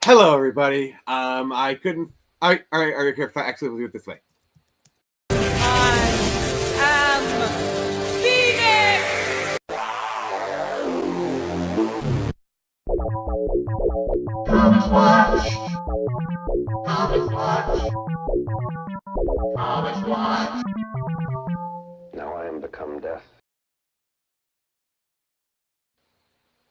Hello, everybody. I couldn't. Are you actually we'll do it this way. Comics Watch. Comics Watch. Comics Watch. Now I am become death.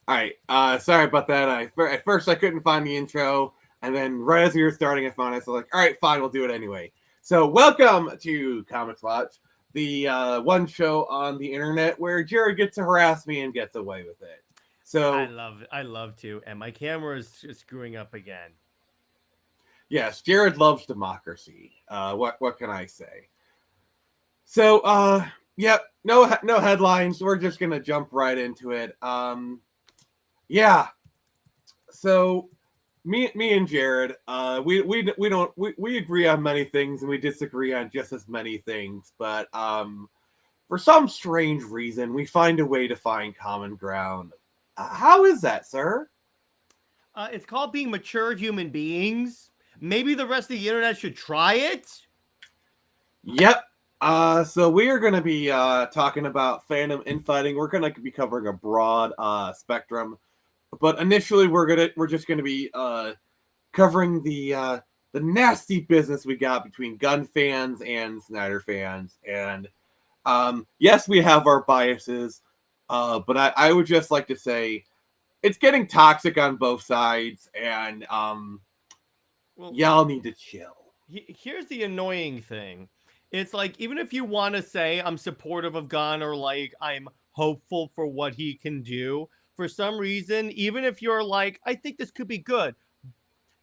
All right. Sorry about that. At first I couldn't find the intro, and then right as we were starting, I found it. So like, all right, fine, we'll do it anyway. So welcome to Comics Watch, the one show on the internet where Jared gets to harass me and gets away with it. So I love to, and my camera is screwing up again. yes, Jared loves democracy. What can I say? So yep, no headlines. We're just gonna jump right into it. Yeah. So me and Jared, we agree on many things and we disagree on just as many things, but for some strange reason we find a way to find common ground. How is that, sir? It's called being mature human beings. Maybe the rest of the internet should try it. Yep. So we are going to be talking about fandom infighting. We're going to be covering a broad spectrum, but initially we're just going to be covering the nasty business we got between Gunn fans and Snyder fans. And yes, we have our biases, but I would just like to say it's getting toxic on both sides, and y'all need to chill. Here's the annoying thing. It's like, even if you want to say I'm supportive of Gunn or like I'm hopeful for what he can do, for some reason, even if you're like, I think this could be good,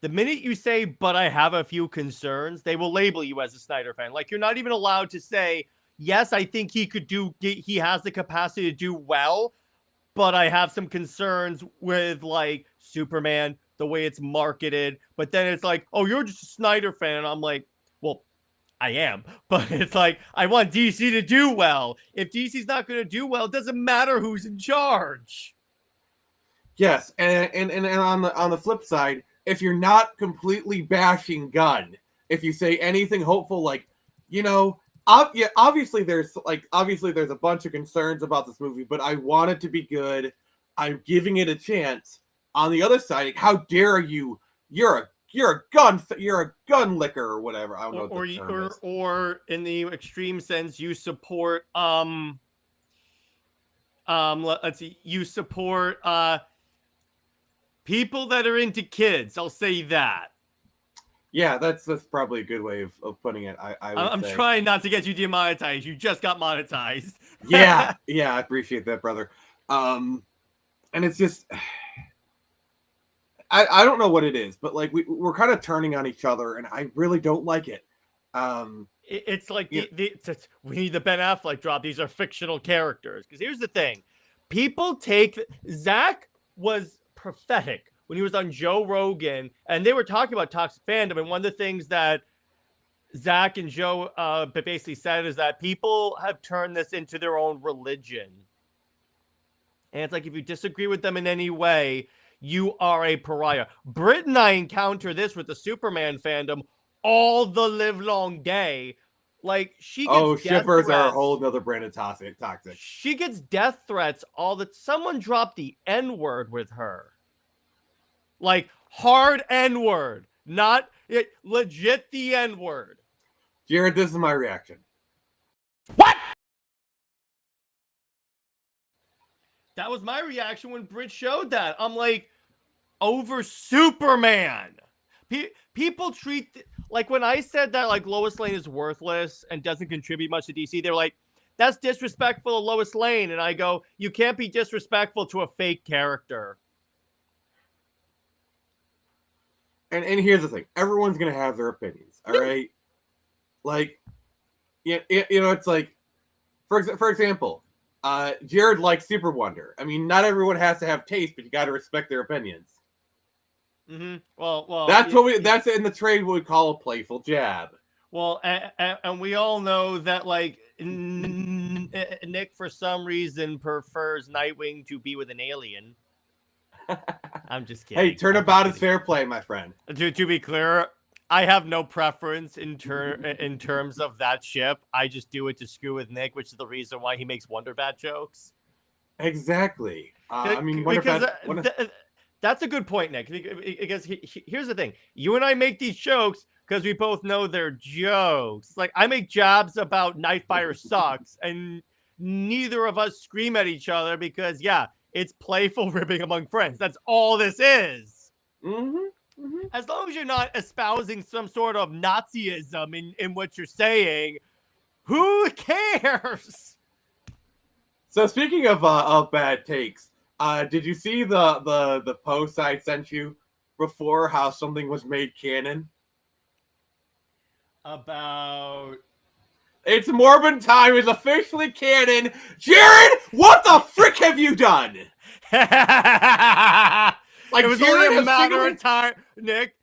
the minute you say, but I have a few concerns, they will label you as a Snyder fan. Like, you're not even allowed to say, yes, I think he has the capacity to do well, but I have some concerns with like Superman, the way it's marketed. But then it's like, oh, you're just a Snyder fan. And I'm like, well, I am. But it's like, I want DC to do well. If DC's not going to do well, it doesn't matter who's in charge. Yes, and on the flip side, if you're not completely bashing Gunn, if you say anything hopeful, like, obviously there's a bunch of concerns about this movie, but I want it to be good. I'm giving it a chance. On the other side, how dare you? You're a gun licker or whatever. I don't know what the term is. Or in the extreme sense, you support let's see, you support people that are into kids. I'll say that. Yeah, that's probably a good way of putting it. I'm trying not to get you demonetized. You just got monetized. yeah, I appreciate that, brother. And it's just, I don't know what it is, but like we're kind of turning on each other, and I really don't like it. It's like we need the Ben Affleck drop. These are fictional characters. Because here's the thing, people take Zack was prophetic when he was on Joe Rogan, and they were talking about toxic fandom. And one of the things that Zack and Joe basically said is that people have turned this into their own religion. And it's like, if you disagree with them in any way, you are a pariah. Britt and I encounter this with the Superman fandom all the live long day. Like, she gets shippers are a whole nother brand of toxic. She gets death threats someone dropped the N-word with her. Like, hard N-word. Not legit the N-word. Jared, this is my reaction. What? That was my reaction when Britt showed that. I'm like, over Superman. People treat, like, when I said that, like, Lois Lane is worthless and doesn't contribute much to DC, they're like, that's disrespectful to Lois Lane. And I go, you can't be disrespectful to a fake character. And here's the thing. Everyone's going to have their opinions, all right? Like, it's like, for example, Jared likes Super Wonder. I mean, not everyone has to have taste, but you got to respect their opinions. Mm-hmm. Well, that's in the trade what we call a playful jab. Well, and we all know that, like, Nick, for some reason, prefers Nightwing to be with an alien. I'm just kidding. Hey, turnabout is fair play, my friend. To be clear, I have no preference in terms of that ship. I just do it to screw with Nick, which is the reason why he makes Wonder Bat jokes. Exactly. I mean, that's a good point, Nick. Because here's the thing: you and I make these jokes because we both know they're jokes. Like I make jabs about Nightfire sucks, and neither of us scream at each other because it's playful ribbing among friends. That's all this is. As long as you're not espousing some sort of Nazism in what you're saying, who cares? So speaking of bad takes, did you see the post I sent you before how something was made canon? About It's Morbin time is officially canon. Jared, what the frick have you done? It was only a matter of time, Nick.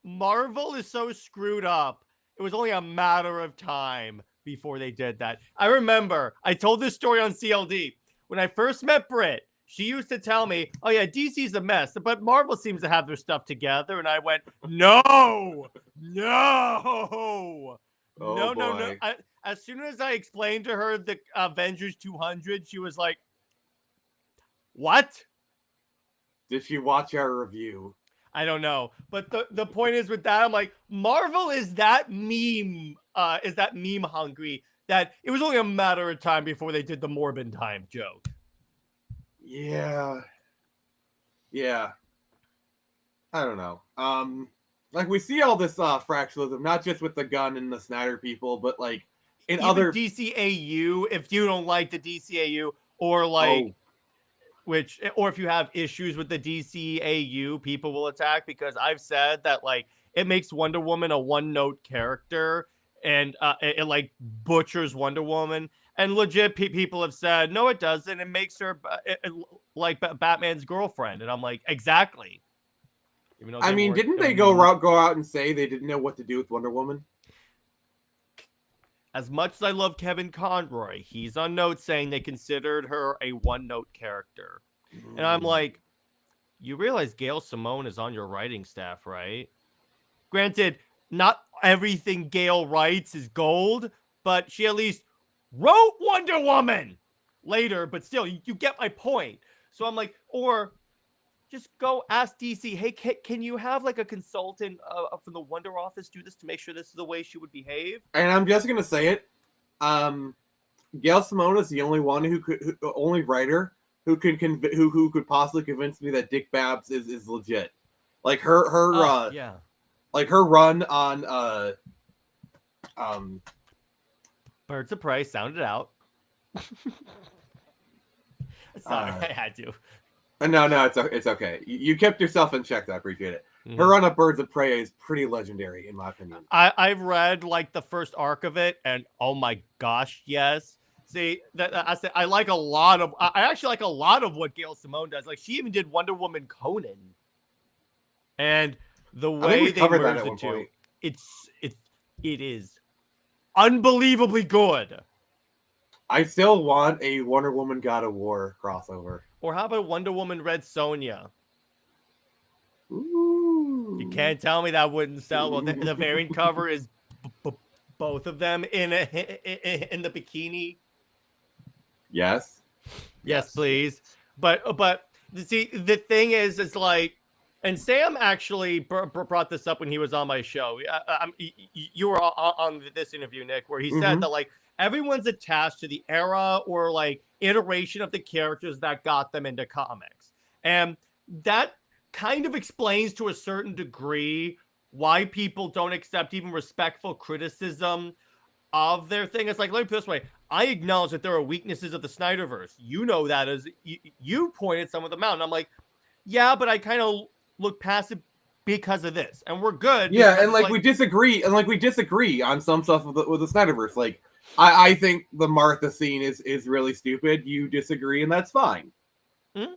Marvel is so screwed up. It was only a matter of time before they did that. I remember I told this story on CLD. When I first met Britt, she used to tell me, oh yeah, DC's a mess, but Marvel seems to have their stuff together. And I went, no. As soon as I explained to her the Avengers 200, she was like, what? Did she watch our review? I don't know. But the point is with that, I'm like, Marvel is that meme hungry that it was only a matter of time before they did the Morbin time joke. Yeah. I don't know. Like we see all this fractionalism, not just with the Gunn and the Snyder people, but like in even other DCAU, if you don't like the DCAU or like or if you have issues with the DCAU, people will attack because I've said that like it makes Wonder Woman a one-note character and it like butchers Wonder Woman. And legit people have said, no, it doesn't. It makes her like Batman's girlfriend. And I'm like, exactly. Even though didn't they go out and say they didn't know what to do with Wonder Woman? As much as I love Kevin Conroy, he's on note saying they considered her a one-note character. And I'm like, you realize Gail Simone is on your writing staff, right? Granted, not everything Gail writes is gold, but she at least wrote Wonder Woman later, but still, you get my point. So I'm like, or just go ask DC, hey, can you have like a consultant from the Wonder Office do this to make sure this is the way she would behave? And I'm just gonna say it. Gail Simone is the only one only writer who could possibly convince me that Dick Babs is legit. Like her like her run on Birds of Prey, sound it out. Sorry, I had to. No, it's okay. You kept yourself in check. I appreciate it. Mm-hmm. Her run of Birds of Prey is pretty legendary, in my opinion. I've read like the first arc of it, and oh my gosh, yes. See, I said I like a lot of. I actually like a lot of what Gail Simone does. Like she even did Wonder Woman Conan, and the way they merged the two, it is unbelievably good. I still want a Wonder Woman God of War crossover. Or how about Wonder Woman Red Sonja? Ooh. You can't tell me that wouldn't sell. Well, the variant cover is both of them in the bikini. Yes, please. But see, the thing is like, and Sam actually brought this up when he was on my show. You were on this interview, Nick, where he said that like everyone's attached to the era or like iteration of the characters that got them into comics. And that kind of explains to a certain degree why people don't accept even respectful criticism of their thing. It's like, let me put it this way. I acknowledge that there are weaknesses of the Snyderverse. You know that as you pointed some of them out. And I'm like, yeah, but I kind of look past it because of this. And we're good. Yeah, and like we disagree. And like we disagree on some stuff with the Snyderverse. Like, I think the Martha scene is really stupid. You disagree, and that's fine. Mm-hmm.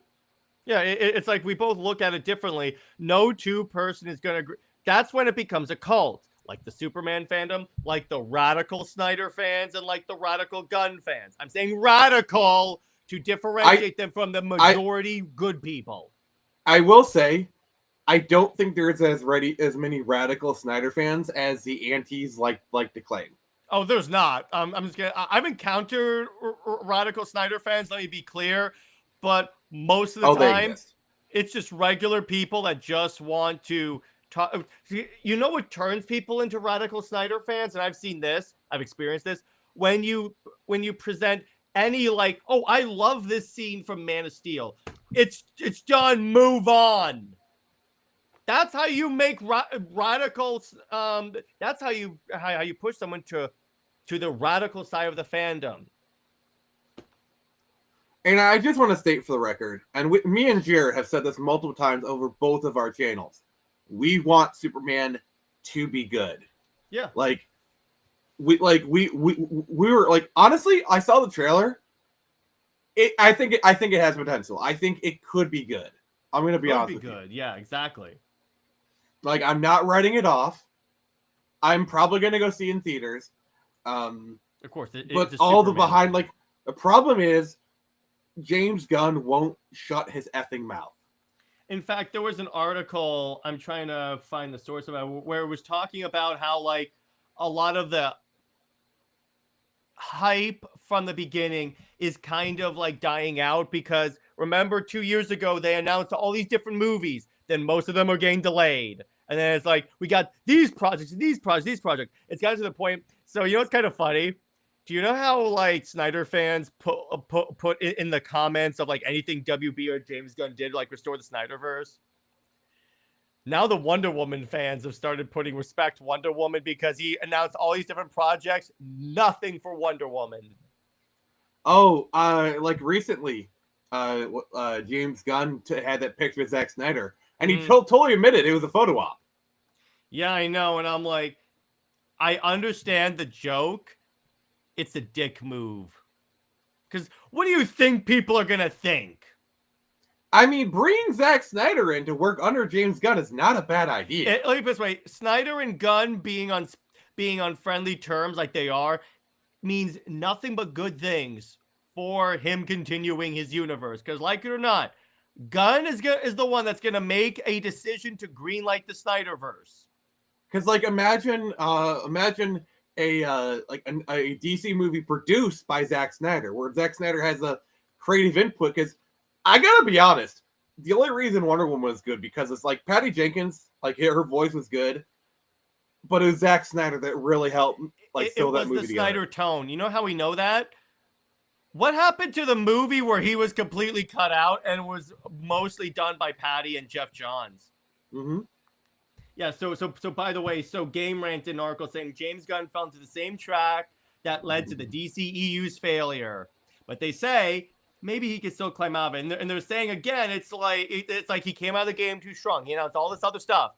Yeah, it's like we both look at it differently. No two person is going to agree. That's when it becomes a cult. Like the Superman fandom, like the radical Snyder fans, and like the radical Gunn fans. I'm saying radical to differentiate them from the majority good people. I will say, I don't think there's as many radical Snyder fans as the antis like to claim. Oh, there's not. I'm just gonna. I've encountered radical Snyder fans. Let me be clear, but most of the They time, exist. it's just regular people that just want to talk. You know what turns people into radical Snyder fans? And I've seen this. I've experienced this. When you present any like, oh, I love this scene from Man of Steel. It's done. Move on. That's how you make radicals. That's how you push someone to the radical side of the fandom. And I just want to state for the record, and me and Jared have said this multiple times over both of our channels. We want Superman to be good. Yeah. We were like, honestly, I saw the trailer. I think it has potential. I think it could be good. I'm gonna be honest with you. Good. Yeah, exactly. Like, I'm not writing it off. I'm probably gonna go see it in theaters. Of course, but all the behind, like, the problem is James Gunn won't shut his effing mouth. In fact, there was an article, I'm trying to find the source of it, where it was talking about how, like, a lot of the hype from the beginning is kind of like dying out because remember 2 years ago they announced all these different movies, then most of them are getting delayed, and then it's like we got these projects. It's gotten to the point. So you know what's kind of funny? Do you know how like Snyder fans put in the comments of like anything WB or James Gunn did like restore the Snyderverse? Now the Wonder Woman fans have started putting respect Wonder Woman because he announced all these different projects. Nothing for Wonder Woman. Oh, like recently, James Gunn had that picture with Zack Snyder, and he totally admitted it was a photo op. Yeah, I know, and I'm like, I understand the joke. It's a dick move. Because what do you think people are gonna think? I mean, bringing Zack Snyder in to work under James Gunn is not a bad idea. Let me put it this way: Snyder and Gunn being on friendly terms like they are means nothing but good things for him continuing his universe. Because, like it or not, Gunn is the one that's gonna make a decision to greenlight the Snyderverse. Because, like, imagine a DC movie produced by Zack Snyder, where Zack Snyder has a creative input. Because I gotta be honest, the only reason Wonder Woman was good because it's like Patty Jenkins, like her voice was good, but it was Zack Snyder that really helped sew that movie together. It was the Snyder tone. You know how we know that? What happened to the movie where he was completely cut out and was mostly done by Patty and Jeff Johns? Mm-hmm. Yeah, so by the way, Game Rant did an article saying James Gunn fell into the same track that led to the DCEU's failure. But they say maybe he could still climb out of it. And they're saying, again, it's like he came out of the game too strong. You know, it's all this other stuff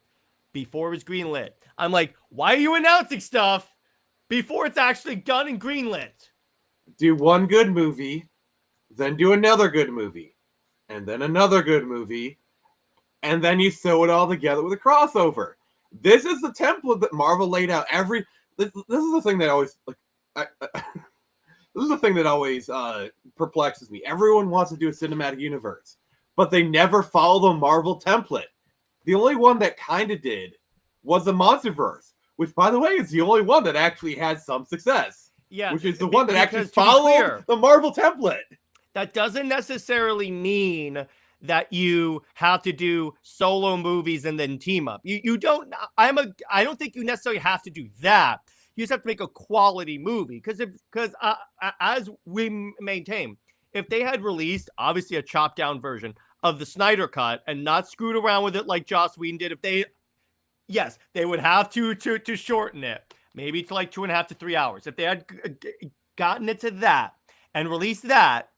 before it was greenlit. I'm like, why are you announcing stuff before it's actually done and greenlit? Do one good movie, then do another good movie, and then another good movie, and then you sew it all together with a crossover. This is the template that Marvel laid out. This is the thing that always this is the thing that always perplexes me. Everyone wants to do a cinematic universe, but they never follow the Marvel template. The only one that kind of did was the Monsterverse, which, by the way, is the only one that actually had some success. Yeah, which is the one that actually to be clear, followed the Marvel template. That doesn't necessarily mean that you have to do solo movies and then team up. You don't. I don't think you necessarily have to do that. You just have to make a quality movie because as we maintain, if they had released obviously a chopped down version of the Snyder Cut and not screwed around with it like Joss Whedon did, they would have to shorten it. Maybe to like 2.5 to 3 hours. If they had gotten it to that and released that,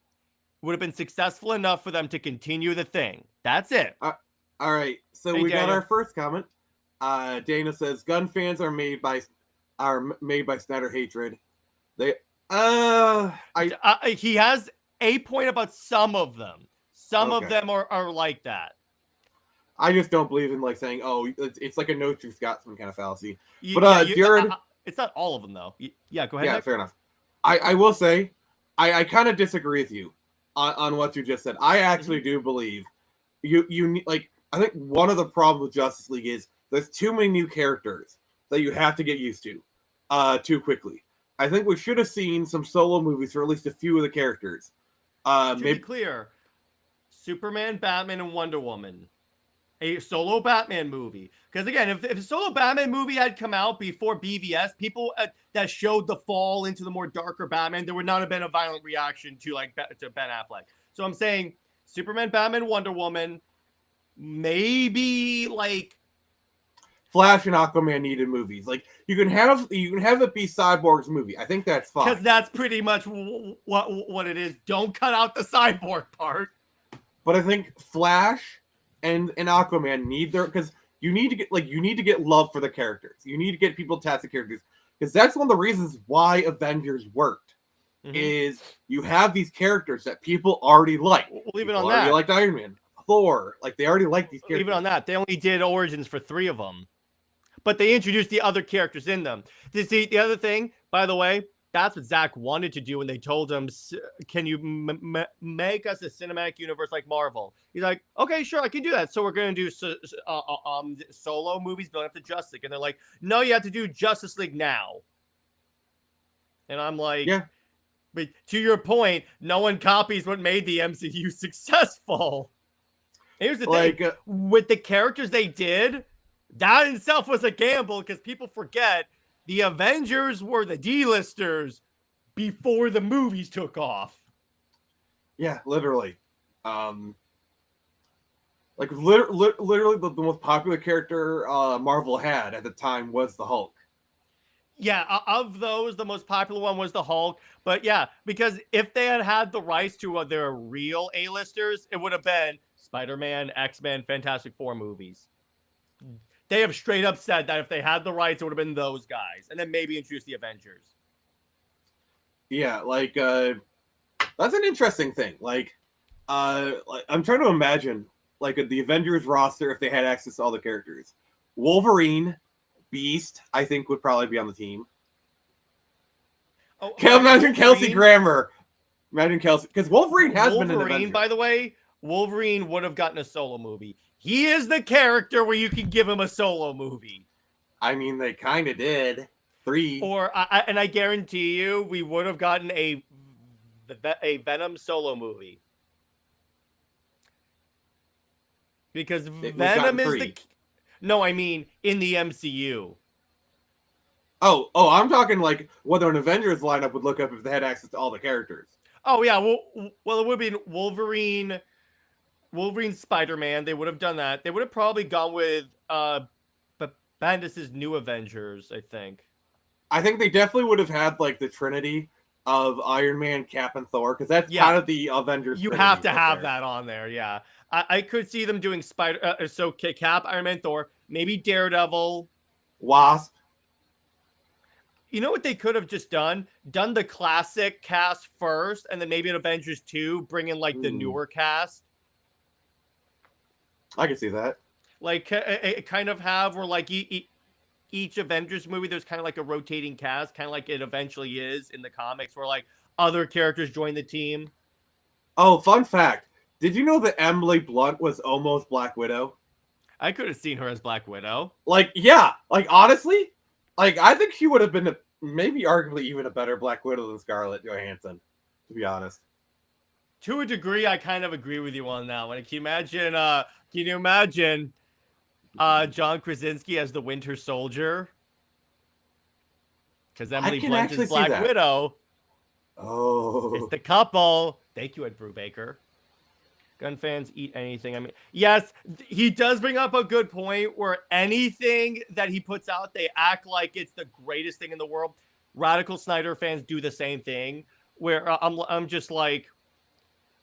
it would have been successful enough for them to continue the thing. That's it. All right. So we got our first comment. Dana says Gunn fans are made by Snyder hatred. He has a point about some of them. Some of them are like that. I just don't believe in like saying, oh, it's like a no true Scotsman kind of fallacy. But Jared, it's not all of them though. Yeah, go ahead. Yeah, Nick. fair enough. I will say, I kind of disagree with you on what you just said. I actually do believe you need like I think one of the problems with Justice League is there's too many new characters that you have to get used to too quickly. I think we should have seen some solo movies for at least a few of the characters. To Maybe be clear, Superman, Batman, and Wonder Woman. A solo Batman movie. Because again, if a solo Batman movie had come out before BVS, people that showed the fall into the more darker Batman, there would not have been a violent reaction to to Ben Affleck. So I'm saying Superman, Batman, Wonder Woman, maybe like Flash and Aquaman needed movies. Like you can have it be Cyborg's movie. I think that's fine. because that's pretty much what it is. Don't cut out the cyborg part. But I think Flash and Aquaman need their because you need to get love for the characters. You need to get people attached to characters because that's one of the reasons why Avengers worked. Mm-hmm. Is you have these characters that people already like. We'll leave it People on that. Already liked Iron Man, Thor, like they already like these characters. Even on that, they only did origins for 3 of them, but they introduced the other characters in them. See, the other thing, by the way, that's what Zack wanted to do when they told him, "Can you make us a cinematic universe like Marvel?" He's like, "Okay, sure, I can do that." So we're gonna do solo movies building up to Justice League, and they're like, "No, you have to do Justice League now." And I'm like, Yeah. But to your point, no one copies what made the MCU successful. Here's the thing. With the characters they did, that in itself was a gamble because people forget the Avengers were the D-listers before the movies took off. Yeah, literally. Literally the most popular character Marvel had at the time was the Hulk. Yeah, of those, the most popular one was the Hulk. But yeah, because if they had the rights to their real A-listers, it would have been Spider-Man, X-Men, Fantastic Four movies. They have straight up said that if they had the rights, it would have been those guys. And then maybe introduce the Avengers. Yeah, that's an interesting thing. I'm trying to imagine the Avengers roster if they had access to all the characters. Wolverine, Beast, I think would probably be on the team. Oh, imagine Kelsey Grammer. Imagine Kelsey, because Wolverine has been an Avenger. By the way, Wolverine would have gotten a solo movie. He is the character where you can give him a solo movie. I mean, they kind of did. 3. And I guarantee you, we would have gotten a Venom solo movie. Because Venom is 3. No, I mean in the MCU. Oh, I'm talking whether an Avengers lineup would look up if they had access to all the characters. Oh yeah, well it would be Wolverine, Spider-Man. They would have done that. They would have probably gone with Bendis' New Avengers, I think. I think they definitely would have had the Trinity of Iron Man, Cap, and Thor because that's kind of the Avengers. You have to have that on there, yeah. I could see them doing Cap, Iron Man, Thor, maybe Daredevil, Wasp. You know what they could have just done? Done the classic cast first, and then maybe in Avengers 2, bring in the newer cast. I can see that. Kind of have where each Avengers movie, there's kind of a rotating cast, kind of like it eventually is in the comics, where other characters join the team. Oh, fun fact. Did you know that Emily Blunt was almost Black Widow? I could have seen her as Black Widow. Honestly, I think she would have been maybe arguably even a better Black Widow than Scarlett Johansson, to be honest. To a degree, I kind of agree with you on that one. Can you imagine John Krasinski as the Winter Soldier? Because Emily Blunt is Black Widow. Oh. It's the couple. Thank you, Ed Brubaker. Gun fans eat anything. I mean, yes, he does bring up a good point where anything that he puts out, they act like it's the greatest thing in the world. Radical Snyder fans do the same thing where I'm just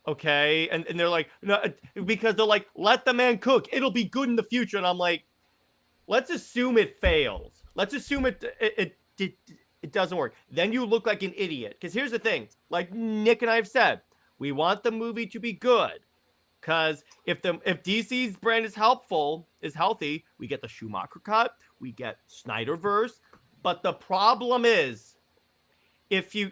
okay. And they're like, no, because they're like, let the man cook. It'll be good in the future. And I'm like, let's assume it fails. Let's assume it doesn't work. Then you look like an idiot. Because here's the thing, like Nick and I have said, we want the movie to be good. Because if DC's brand is healthy, we get the Schumacher cut, we get Snyderverse. But the problem is, if you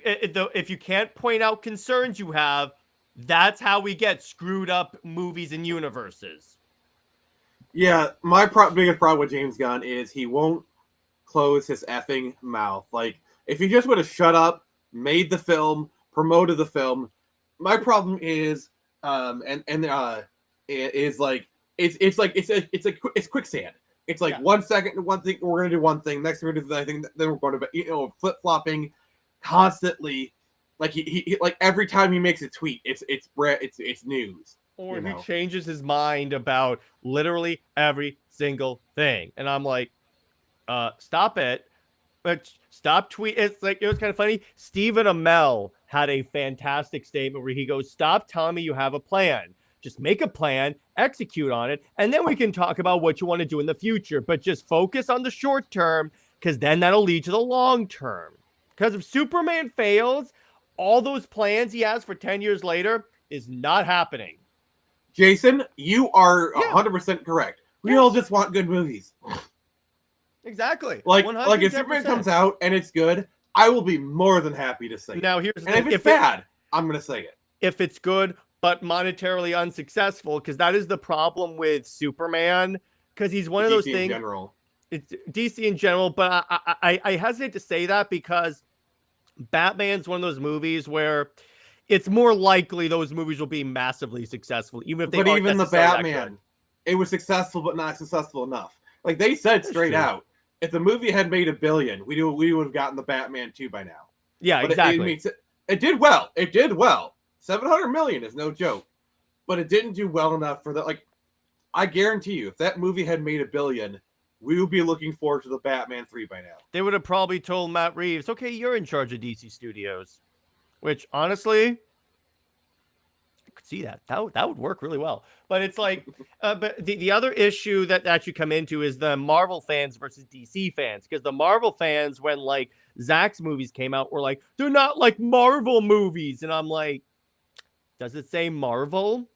can't point out concerns you have, That's how we get screwed up movies and universes. Yeah, my biggest problem with James Gunn is he won't close his effing mouth. Like, if he just would have shut up, made the film, promoted the film. My problem is, is like it's quicksand. It's like 1 second, one thing, we're gonna do one thing, next we're gonna do the other thing, then we're going to flip flopping constantly. Like he like every time he makes a tweet, it's news. Or he changes his mind about literally every single thing. And I'm like, stop it. But stop tweet. It's like, it was kind of funny. Stephen Amell had a fantastic statement where he goes, stop telling me you have a plan. Just make a plan, execute on it, and then we can talk about what you want to do in the future. But just focus on the short term, because then that'll lead to the long term. Because if Superman fails, all those plans he has for 10 years later is not happening. Jason, you are 100% correct. We all just want good movies. Exactly. Like 110%. if Superman comes out and it's good, I will be more than happy to say it. Now, here's the and thing. if it's bad, I'm going to say it. If it's good, but monetarily unsuccessful, because that is the problem with Superman, because he's one of those things. It's DC in general, but I hesitate to say that because Batman's one of those movies where it's more likely those movies will be massively successful, even if they aren't even the necessarily Batman, it was successful, but not successful enough. Like they said straight out, if the movie had made $1 billion, we would have gotten the Batman 2 by now. Yeah, but exactly. It did well. It did well. 700 million is no joke, but it didn't do well enough for that. Like, I guarantee you, if that movie had made $1 billion, we would be looking forward to the Batman 3 by now. They would have probably told Matt Reeves, okay, you're in charge of DC Studios. Which, honestly, I could see that. That would work really well. But it's like, but the other issue that you come into is the Marvel fans versus DC fans. Because the Marvel fans, when, like, Zack's movies came out, were like, they're not like Marvel movies. And I'm like, does it say Marvel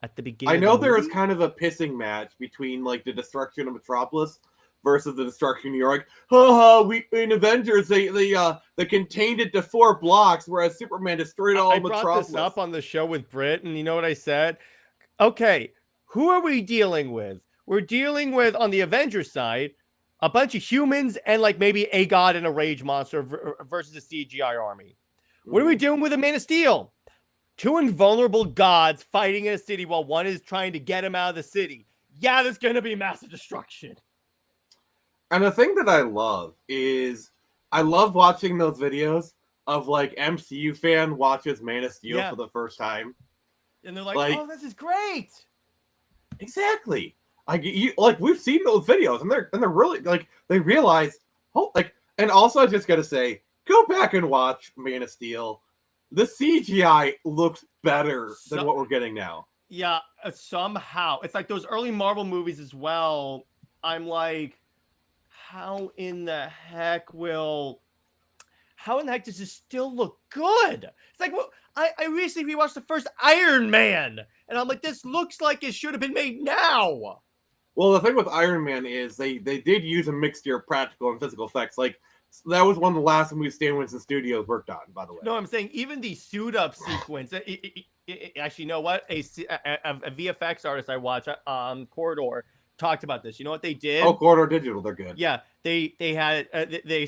at the beginning? I know there is kind of a pissing match between, like, the destruction of Metropolis versus the destruction of New York. We in Avengers they contained it to 4 blocks, whereas Superman destroyed all Metropolis. I brought this up on the show with Britt, and you know what I said? Okay, who are we dealing with? We're dealing with, on the Avengers side, a bunch of humans and like maybe a god and a rage monster versus a CGI army. What are we doing with a Man of Steel? 2 invulnerable gods fighting in a city while one is trying to get him out of the city. Yeah, there's going to be massive destruction. And the thing that I love is I love watching those videos of like MCU fan watches Man of Steel for the first time. And they're like, oh, this is great. Exactly. Like we've seen those videos and they're really like they realize and also I just gotta say, go back and watch Man of Steel. The CGI looks better than what we're getting now. Yeah, somehow. It's like those early Marvel movies as well. I'm like, how in the heck does this still look good? It's like, well, I recently rewatched the first Iron Man, and I'm like, this looks like it should have been made now. Well, the thing with Iron Man is they did use a mixture of practical and physical effects. Like, that was one of the last movies Stan Winston Studios worked on, by the way. No, I'm saying even the suit up sequence. Actually, you know what? A VFX artist I watch, Corridor, talked about this. You know what they did? Oh, Corridor Digital, they're good. Yeah, they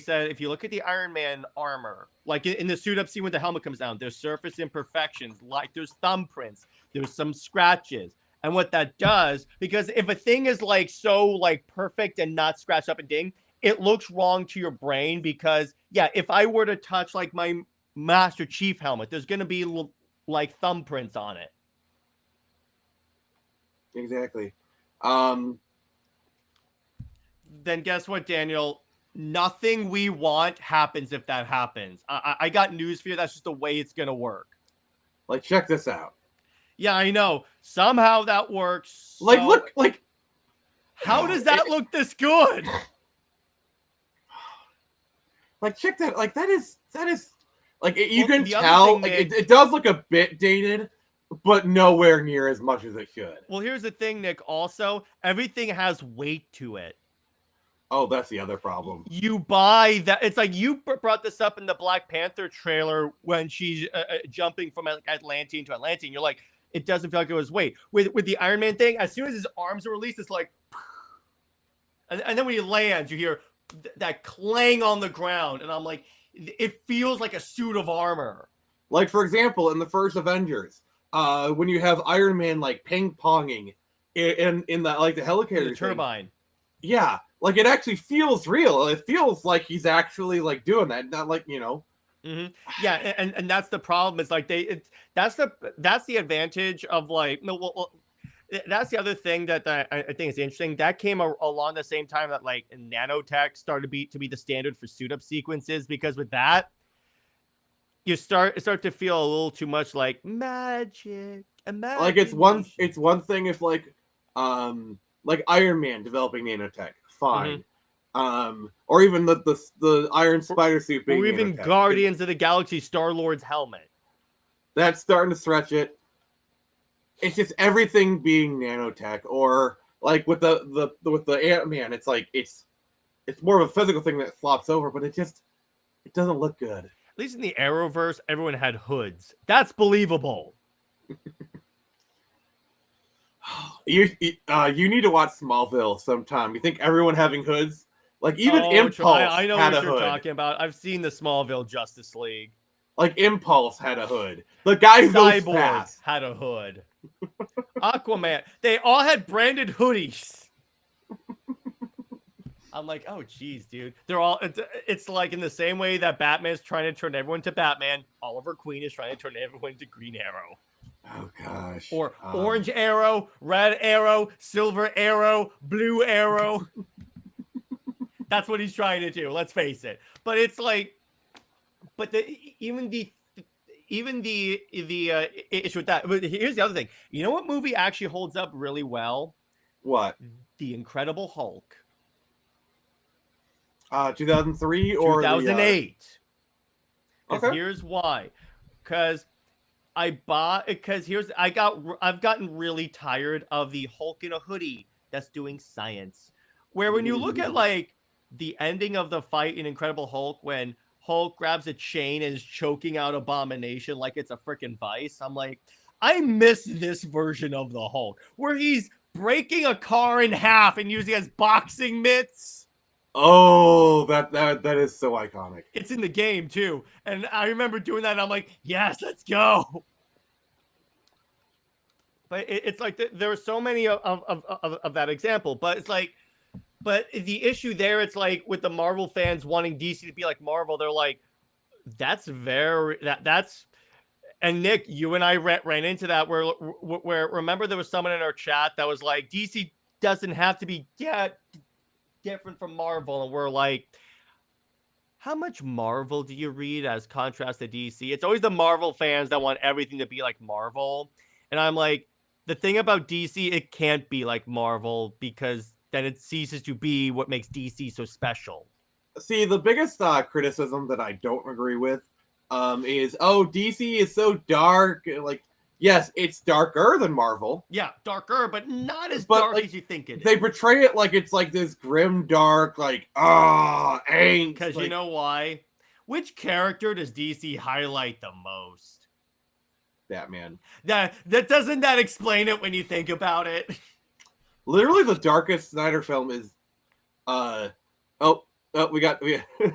said if you look at the Iron Man armor, like in the suit up scene when the helmet comes down, there's surface imperfections, like there's thumbprints, there's some scratches. And what that does, because if a thing is like so like perfect and not scratched up and ding, it looks wrong to your brain because, yeah, if I were to touch like my Master Chief helmet, there's going to be like thumbprints on it. Exactly. Then guess what, Daniel? Nothing we want happens if that happens. I got news for you. That's just the way it's going to work. Like, check this out. Yeah, I know. Somehow that works. Like, look, like. How does that look this good? Like, check that. Like, that is like you can tell. Like, it does look a bit dated, but nowhere near as much as it should. Well, here's the thing, Nick. Also, everything has weight to it. Oh, that's the other problem. You buy that. It's like you brought this up in the Black Panther trailer when she's jumping from Atlantean to Atlantean. You're like, it doesn't feel like it was. Wait, with the Iron Man thing, as soon as his arms are released, it's like, and then when he lands, you hear that clang on the ground, and I'm like, it feels like a suit of armor. Like, for example, in the first Avengers, when you have Iron Man like ping-ponging in the like the helicarrier The turbine. thing, yeah, like it actually feels real. It feels like he's actually like doing that, not like, you know. Mm-hmm. Yeah, and that's the problem. Is like that's the advantage of like that's the other thing that I think is interesting. That came along the same time that like nanotech started to be the standard for suit up sequences, because with that you start to feel a little too much like magic. Like it's one thing if like Iron Man developing nanotech, fine. Or even the Iron Spider suit being or even nanotech. Guardians of the Galaxy Star-Lord's helmet. That's starting to stretch it. It's just everything being nanotech, or like with the Ant-Man, it's like it's more of a physical thing that flops over, but it doesn't look good. At least in the Arrowverse, everyone had hoods. That's believable. You need to watch Smallville sometime. You think everyone having hoods? Like even Impulse I know had what a you're hood. talking about. I've seen the Smallville Justice League. Like Impulse had a hood. The guy who goes Cyborg fast had a hood. Aquaman. They all had branded hoodies. I'm like, oh geez, dude. They're all. It's like in the same way that Batman's trying to turn everyone to Batman. Oliver Queen is trying to turn everyone to Green Arrow. Oh gosh. Or Orange Arrow, Red Arrow, Silver Arrow, Blue Arrow. That's what he's trying to do. Let's face it. But it's like, but even the issue with that. But here's the other thing. You know what movie actually holds up really well? What? The Incredible Hulk. 2003 or 2008. Okay. Here's why. Because I've gotten really tired of the Hulk in a hoodie that's doing science. Where when you look at like the ending of the fight in Incredible Hulk, when Hulk grabs a chain and is choking out Abomination like it's a freaking vice, I'm like, I miss this version of the Hulk where he's breaking a car in half and using it as boxing mitts. Oh, that is so iconic. It's in the game too, and I remember doing that. And I'm like, yes, let's go. But it's like there are so many of that example. But it's like, but the issue there, it's like with the Marvel fans wanting DC to be like Marvel, they're like, that's. And Nick, you and I ran into that where remember there was someone in our chat that was like, DC doesn't have to be different from Marvel, and we're like, how much Marvel do you read as contrast to DC? It's always the Marvel fans that want everything to be like Marvel, and I'm like, the thing about DC, it can't be like Marvel because then it ceases to be what makes DC so special. See, the biggest criticism that I don't agree with is, DC is so dark. Like, yes, it's darker than Marvel. Yeah, darker, but not as dark like, as you think it is. They portray it like it's like this grim, dark, like, angst. Because like, you know why? Which character does DC highlight the most? Batman. That doesn't that explain it when you think about it? Literally, the darkest Snyder film is, we got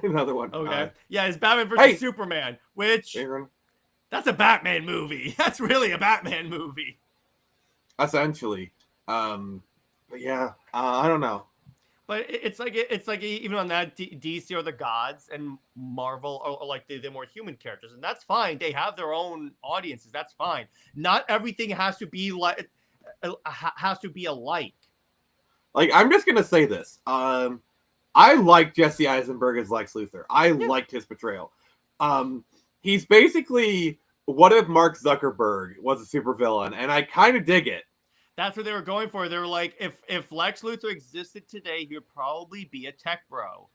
another one. Okay, yeah, it's Batman versus Superman, which Aaron. That's a Batman movie. That's really a Batman movie. Essentially, but yeah, I don't know. But it's like even on that, DC are the gods and Marvel are like the more human characters, and that's fine. They have their own audiences. That's fine. Not everything has to be alike. Like, I'm just gonna say this. I like Jesse Eisenberg as Lex Luthor. I liked his portrayal. He's basically, what if Mark Zuckerberg was a supervillain, and I kind of dig it. That's what they were going for. They were like, if Lex Luthor existed today, he would probably be a tech bro.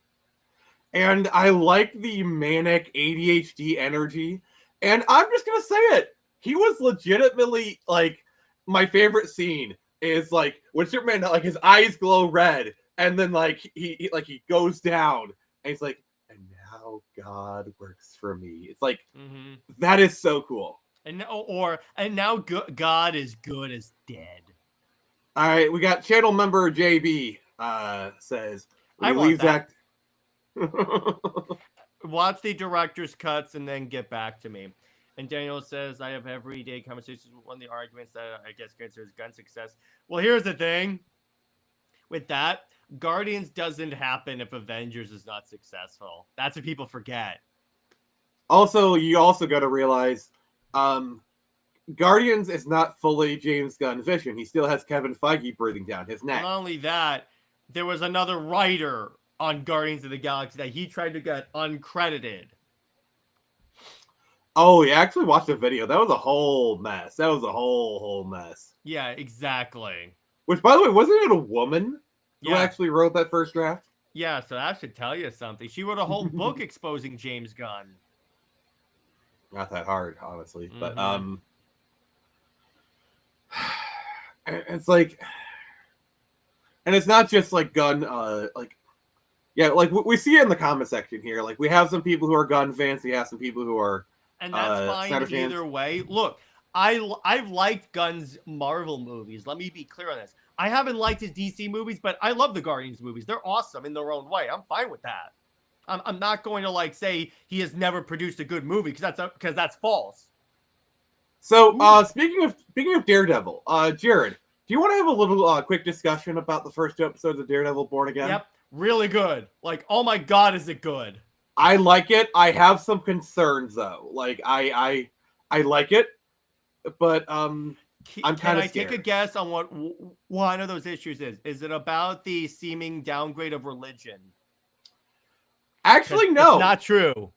And I like the manic ADHD energy. And I'm just going to say it. He was legitimately, like, my favorite scene is, like, when Superman, like, his eyes glow red, and then like he goes down, and he's like, and now God works for me. It's like that is so cool. And now God is good as dead. All right, we got channel member JB says, I want Zack. Watch the director's cuts and then get back to me. And Daniel says, I have everyday conversations with one of the arguments that I guess considers Gunn success. Well, here's the thing. With that, Guardians doesn't happen if Avengers is not successful. That's what people forget. Also, you also got to realize, Guardians is not fully James Gunn's vision. He still has Kevin Feige breathing down his neck. Not only that, there was another writer on Guardians of the Galaxy that he tried to get uncredited. Oh, you actually watched the video. That was a whole mess. That was a whole mess. Yeah, exactly. Which, by the way, wasn't it a woman who Yeah. actually wrote that first draft? Yeah, so that should tell you something. She wrote a whole book exposing James Gunn. Not that hard, honestly. But it's like, and it's not just like Gunn, like we see it in the comment section here. Like we have some people who are Gunn fans, we have some people who are, and that's fine Snyder either fans. way. Look, I've liked Gunn's Marvel movies. Let me be clear on this. I haven't liked his DC movies, but I love the Guardians movies. They're awesome in their own way. I'm fine with that. I'm not going to like say he has never produced a good movie because that's false. So speaking of Daredevil, Jared, do you want to have a little quick discussion about the first two episodes of Daredevil Born Again? Yep, really good. Like, oh my God, is it good? I like it. I have some concerns though. Like I like it, but I'm kind of scared. Take a guess on what one of those issues is? Is it about the seeming downgrade of religion? Actually, no. It's not true.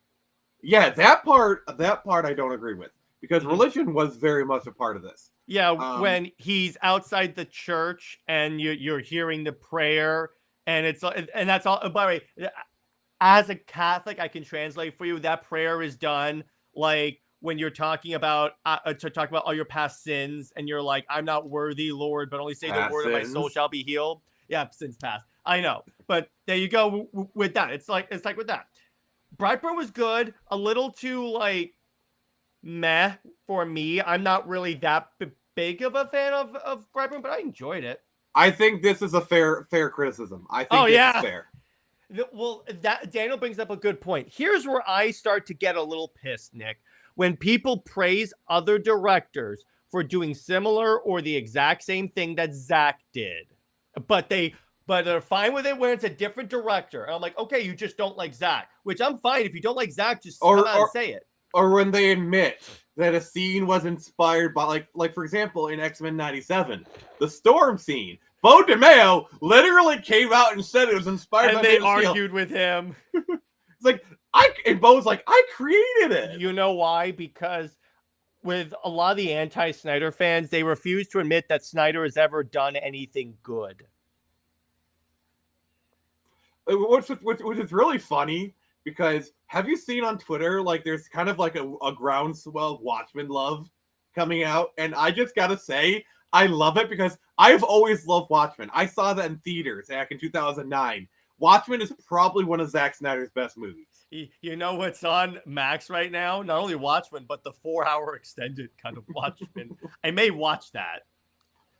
Yeah, that part I don't agree with, because religion was very much a part of this. Yeah, when he's outside the church and you're hearing the prayer, and that's all. By the way, as a Catholic, I can translate for you. That prayer is done like when you're talking about all your past sins, and you're like, "I'm not worthy, Lord, but only say the word, and my soul shall be healed." Yeah, sins past. I know, but there you go with that. It's like with that. Brightburn was good, a little too like meh for me. I'm not really that big of a fan of Brightburn, but I enjoyed it. I think this is a fair criticism. I think this is fair. Well, that Daniel brings up a good point. Here's where I start to get a little pissed, Nick. When people praise other directors for doing similar or the exact same thing that Zack did, but they're fine with it when it's a different director. And I'm like, okay, you just don't like Zack, which I'm fine. If you don't like Zack, just come out and say it. Or when they admit that a scene was inspired by, like for example, in X-Men 97, the Storm scene. Bo DeMeo literally came out and said it was inspired by Man of Steel. And they argued with him. It's like, and Bo's like, I created it. You know why? Because with a lot of the anti-Snyder fans, they refuse to admit that Snyder has ever done anything good. Which is really funny, because have you seen on Twitter, like there's kind of like a groundswell of Watchmen love coming out, and I just gotta say, I love it because I've always loved Watchmen. I saw that in theaters back in 2009. Watchmen is probably one of Zack Snyder's best movies. You know what's on Max right now? Not only Watchmen, but the 4-hour extended kind of Watchmen. I may watch that.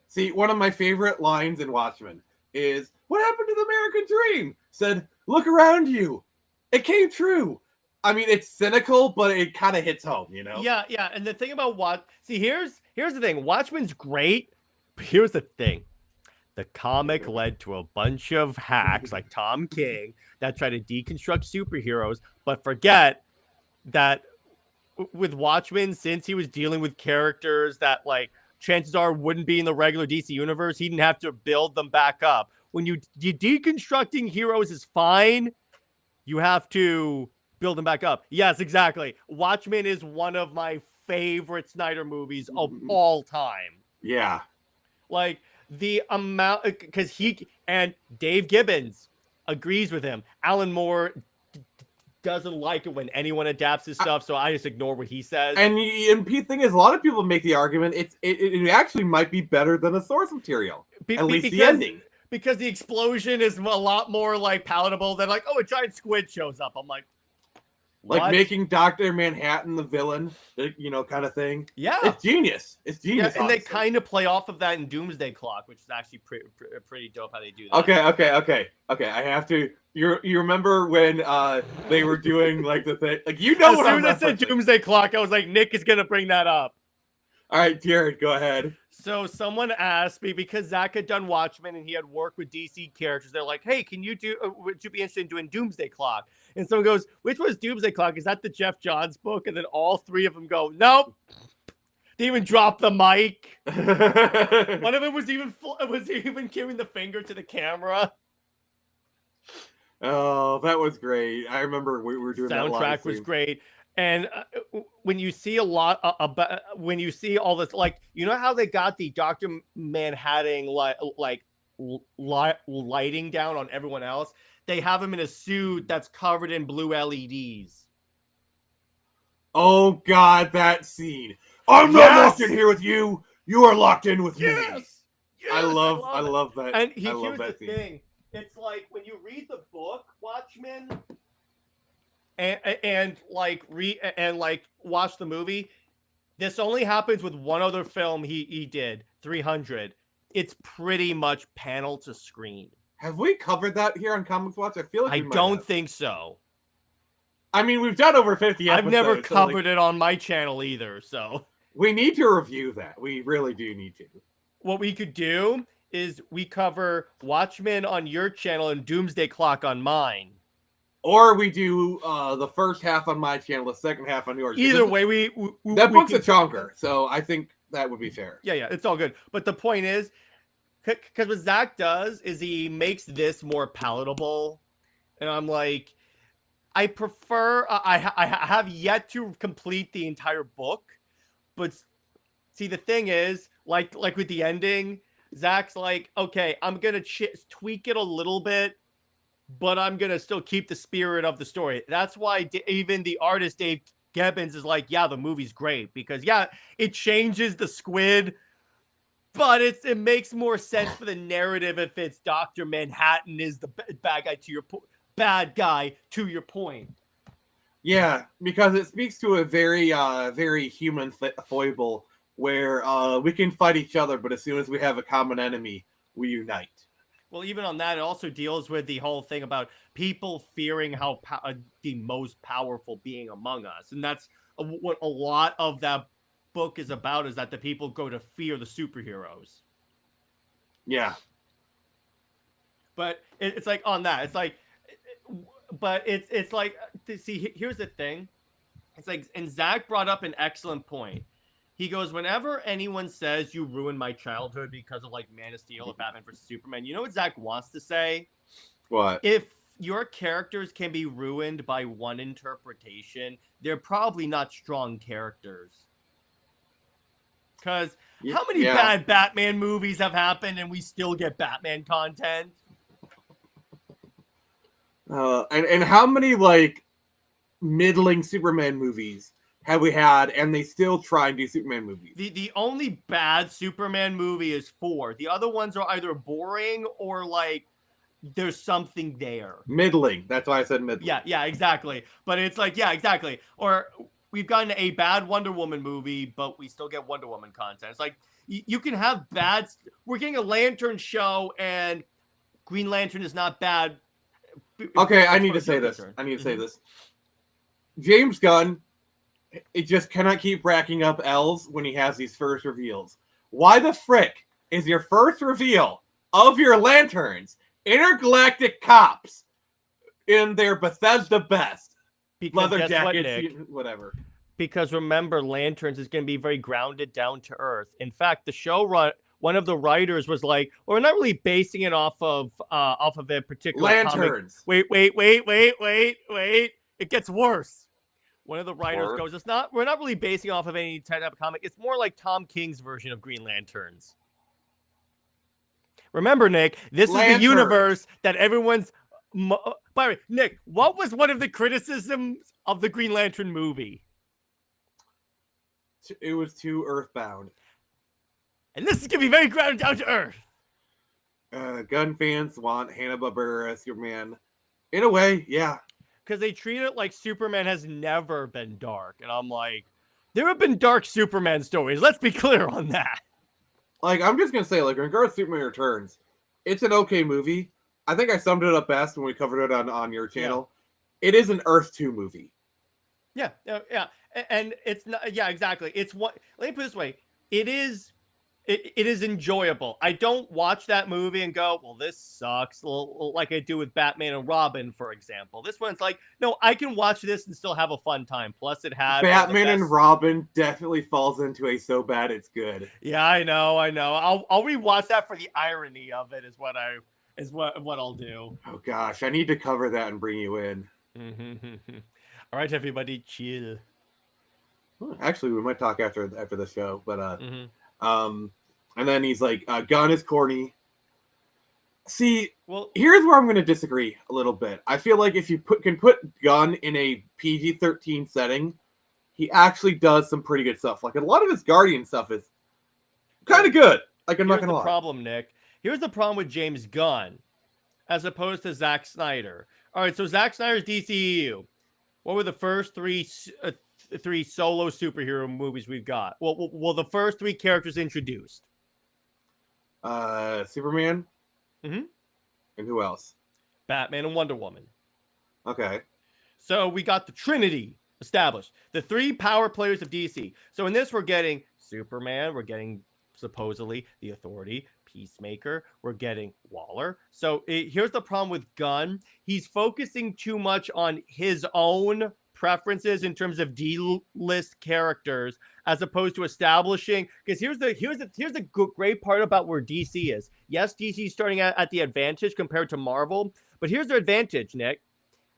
See, one of my favorite lines in Watchmen is, what happened to the American dream? Said, look around you. It came true. I mean, it's cynical, but it kind of hits home, you know? Yeah. And the thing about here's the thing. Watchmen's great, but here's the thing. The comic led to a bunch of hacks like Tom King that try to deconstruct superheroes, but forget that with Watchmen, since he was dealing with characters that like chances are wouldn't be in the regular DC universe, he didn't have to build them back up. When you deconstructing heroes is fine, you have to build them back up. Yes, exactly. Watchmen is one of my favorite Snyder movies of all time. Yeah. Like the amount, because he and Dave Gibbons agrees with him. Alan Moore doesn't like it when anyone adapts his stuff, so I just ignore what he says. And the thing is, a lot of people make the argument it actually might be better than the source material. At least the ending. because the explosion is a lot more like palatable than like, oh, a giant squid shows up. I'm like, like what? making Dr. Manhattan the villain, kind of thing. Yeah. It's genius. It's genius. Yeah, and they honestly. kind of play off of that in Doomsday Clock, which is actually pretty dope how they do that. Okay. I have to. You remember when they were doing like the thing? Like As what soon I'm as I said referencing. Doomsday Clock, I was like, Nick is gonna bring that up. All right, Jared, go ahead. So someone asked me, because Zack had done Watchmen and he had worked with DC characters. They're like, hey, would you be interested in doing Doomsday Clock? And someone goes, which was Doomsday Clock? Is that the Jeff Johns book? And then all three of them go, nope. They even dropped the mic. One of them was even giving the finger to the camera. Oh, that was great. I remember we were doing that. Soundtrack was great. And when you see a lot about, when you see all this, like, you know how they got the Dr. Manhattan lighting down on everyone else? They have him in a suit that's covered in blue LEDs. Oh God, that scene! I'm not locked in here with you. You are locked in with me. Yes, I love that. And I love here's that the scene. thing: it's like when you read the book Watchmen, and watch the movie. This only happens with one other film he did, 300. It's pretty much panel to screen. Have we covered that here on Comics Watch? I feel like I we might don't have. think so. I mean, we've done over 50 episodes. I've never covered it on my channel either, so. We need to review that. We really do need to. What we could do is we cover Watchmen on your channel and Doomsday Clock on mine. Or we do the first half on my channel, the second half on yours. Either way, that book's a chonker, so I think that would be fair. Yeah, it's all good. But the point is, because what Zack does is he makes this more palatable, and I'm like, I prefer. I have yet to complete the entire book, but see, the thing is, like with the ending, Zack's like, okay, I'm gonna tweak it a little bit, but I'm gonna still keep the spirit of the story. That's why even the artist Dave Gibbons is like, yeah, the movie's great because it changes the squid, but it makes more sense for the narrative if it's Dr. Manhattan is the bad guy to your point. Yeah, because it speaks to a very very human foible where we can fight each other, but as soon as we have a common enemy, we unite. Well, even on that, it also deals with the whole thing about people fearing how the most powerful being among us. And that's what a lot of that book is about, is that the people go to fear the superheroes. Yeah. But it's like on that. It's like, but it's like, see, here's the thing. It's like, and Zack brought up an excellent point. He goes, whenever anyone says you ruined my childhood because of like Man of Steel or Batman vs. Superman, you know what Zack wants to say? What? If your characters can be ruined by one interpretation, they're probably not strong characters. Because how many bad Batman movies have happened and we still get Batman content? And how many like middling Superman movies have we had, and they still try and do Superman movies? The only bad Superman movie is 4. The other ones are either boring or like there's something there. Middling. That's why I said middling. Yeah, exactly. But it's like, yeah, exactly. Or we've gotten a bad Wonder Woman movie, but we still get Wonder Woman content. It's like you can have bad. We're getting a Lantern show, and Green Lantern is not bad. Okay, I need to say this. James Gunn, it just cannot keep racking up L's when he has these first reveals. Why the frick is your first reveal of your Lanterns intergalactic cops in their Bethesda best? Because leather jackets, whatever. Because remember, Lanterns is going to be very grounded down to earth. In fact, the show one of the writers was like, well, we're not really basing it off of a particular Lanterns. Comic. Wait. It gets worse. One of the writers goes, we're not really basing off of any type of comic. It's more like Tom King's version of Green Lanterns. Remember, Nick, this is the universe that everyone's. By the way, Nick, what was one of the criticisms of the Green Lantern movie? It was too earthbound. And this is going to be very grounded down to earth. Gunn fans want Hanna-Barbera Superman. In a way, yeah. Because they treat it like Superman has never been dark. And I'm like, there have been dark Superman stories. Let's be clear on that. Like, I'm just gonna say, like, in regards to Superman Returns, it's an okay movie. I think I summed it up best when we covered it on your channel. Yeah. It is an Earth 2 movie. Yeah. And it's not, yeah, exactly. It's what, let me put it this way. It is enjoyable. I don't watch that movie and go, well, this sucks, like I do with Batman and Robin, for example. This one's like, no, I can watch this and still have a fun time. Plus, it had Batman and Robin definitely falls into a so bad it's good. Yeah, I know. I'll rewatch that for the irony of it. Is what I'll do. Oh gosh, I need to cover that and bring you in. All right, everybody, chill. Actually, we might talk after the show, but and then he's like, Gunn is corny. See, well, here's where I'm going to disagree a little bit. I feel like if you can put Gunn in a PG-13 setting, he actually does some pretty good stuff. Like, a lot of his Guardian stuff is kind of good. Like, I'm not going to lie. Problem, Nick. Here's the problem with James Gunn, as opposed to Zack Snyder. All right, so Zack Snyder's DCEU. What were the first three solo superhero movies we've got? Well, the first three characters introduced. Superman. Mm-hmm. And who else? Batman and Wonder Woman. Okay. So we got the Trinity established. The three power players of DC. So in this, we're getting Superman. We're getting, supposedly, the Authority. Peacemaker. We're getting Waller. So here's the problem with Gunn. He's focusing too much on his own preferences in terms of D-list characters, as opposed to establishing. Because here's the great part about where DC is. Yes, DC is starting at the advantage compared to Marvel, but here's their advantage, Nick.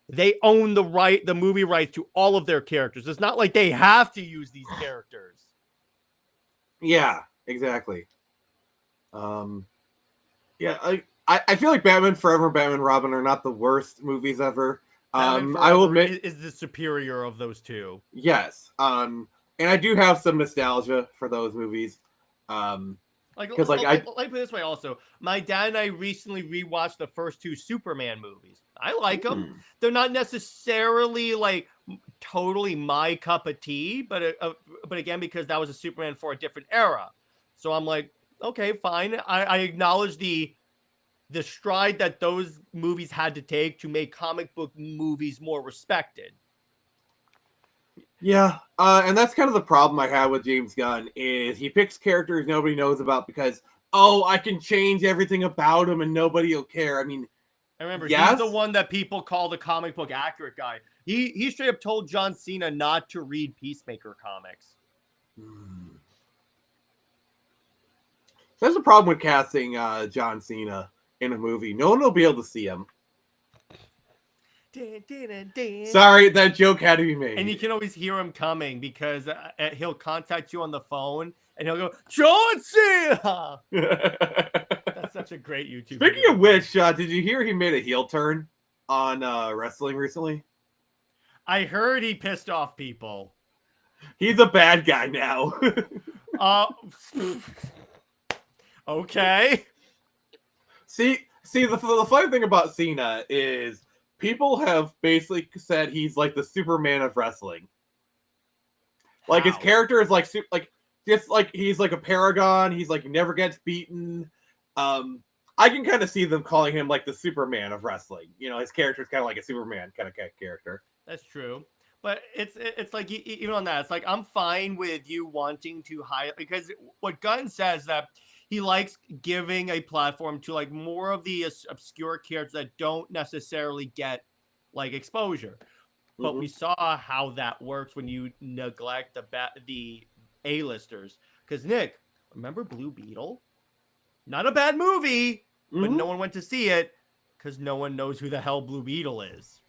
They own the movie rights to all of their characters. It's not like they have to use these characters. Yeah, exactly. Yeah, I feel like Batman Forever and Batman Robin are not the worst movies ever. I will admit is the superior of those two. Yes. And I do have some nostalgia for those movies. Because I put it this way also. My dad and I recently rewatched the first two Superman movies. I like them. They're not necessarily like totally my cup of tea, but again, because that was a Superman for a different era. So I'm like, okay, fine. I acknowledge the stride that those movies had to take to make comic book movies more respected. Yeah, and that's kind of the problem I have with James Gunn, is he picks characters nobody knows about because, I can change everything about him and nobody will care. I mean, I remember he's the one that people call the comic book accurate guy. He straight up told John Cena not to read Peacemaker comics. That's the problem with casting John Cena in a movie. No one will be able to see him. Sorry, that joke had to be made. And you can always hear him coming because he'll contact you on the phone and he'll go, John Cena! That's such a great YouTube Speaking video. of which, did you hear he made a heel turn on wrestling recently? I heard he pissed off people. He's a bad guy now. Okay. See, the funny thing about Cena is people have basically said he's like the Superman of wrestling. Like his character is like just like he's like a paragon. He's like never gets beaten. I can kind of see them calling him like the Superman of wrestling. You know, his character is kind of like a Superman kind of character. That's true. But it's like, even on that, it's like, I'm fine with you wanting to highlight, because what Gunn says that he likes giving a platform to like more of the obscure characters that don't necessarily get like exposure. But we saw how that works when you neglect the A-listers. Because Nick, remember Blue Beetle? Not a bad movie, but no one went to see it because no one knows who the hell Blue Beetle is.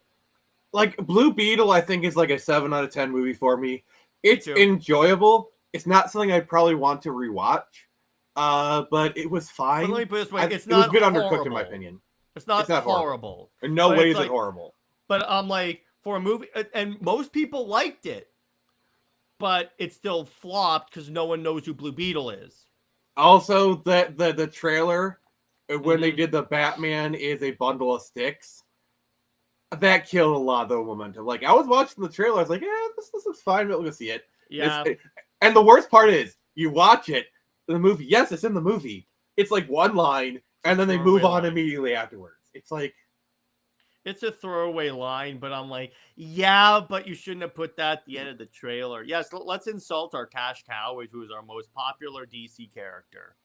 Like, Blue Beetle, I think, is like a 7 out of 10 movie for me. It's enjoyable. It's not something I'd probably want to rewatch. But it was fine. But let me put it this way. It was a bit undercooked, in my opinion. It's not horrible. In no way is it horrible. But I'm like, for a movie, and most people liked it, but it still flopped because no one knows who Blue Beetle is. Also, the trailer when they did the Batman is a bundle of sticks. That killed a lot of the momentum. Like, I was watching the trailer, I was like, yeah, this looks fine, but we'll see it. Yeah. And the worst part is, you watch it, the movie, yes, it's in the movie. It's like one line, and then they move on immediately afterwards. It's like... It's a throwaway line, but I'm like, yeah, but you shouldn't have put that at the end of the trailer. Yes, let's insult our cash cow, who is our most popular DC character.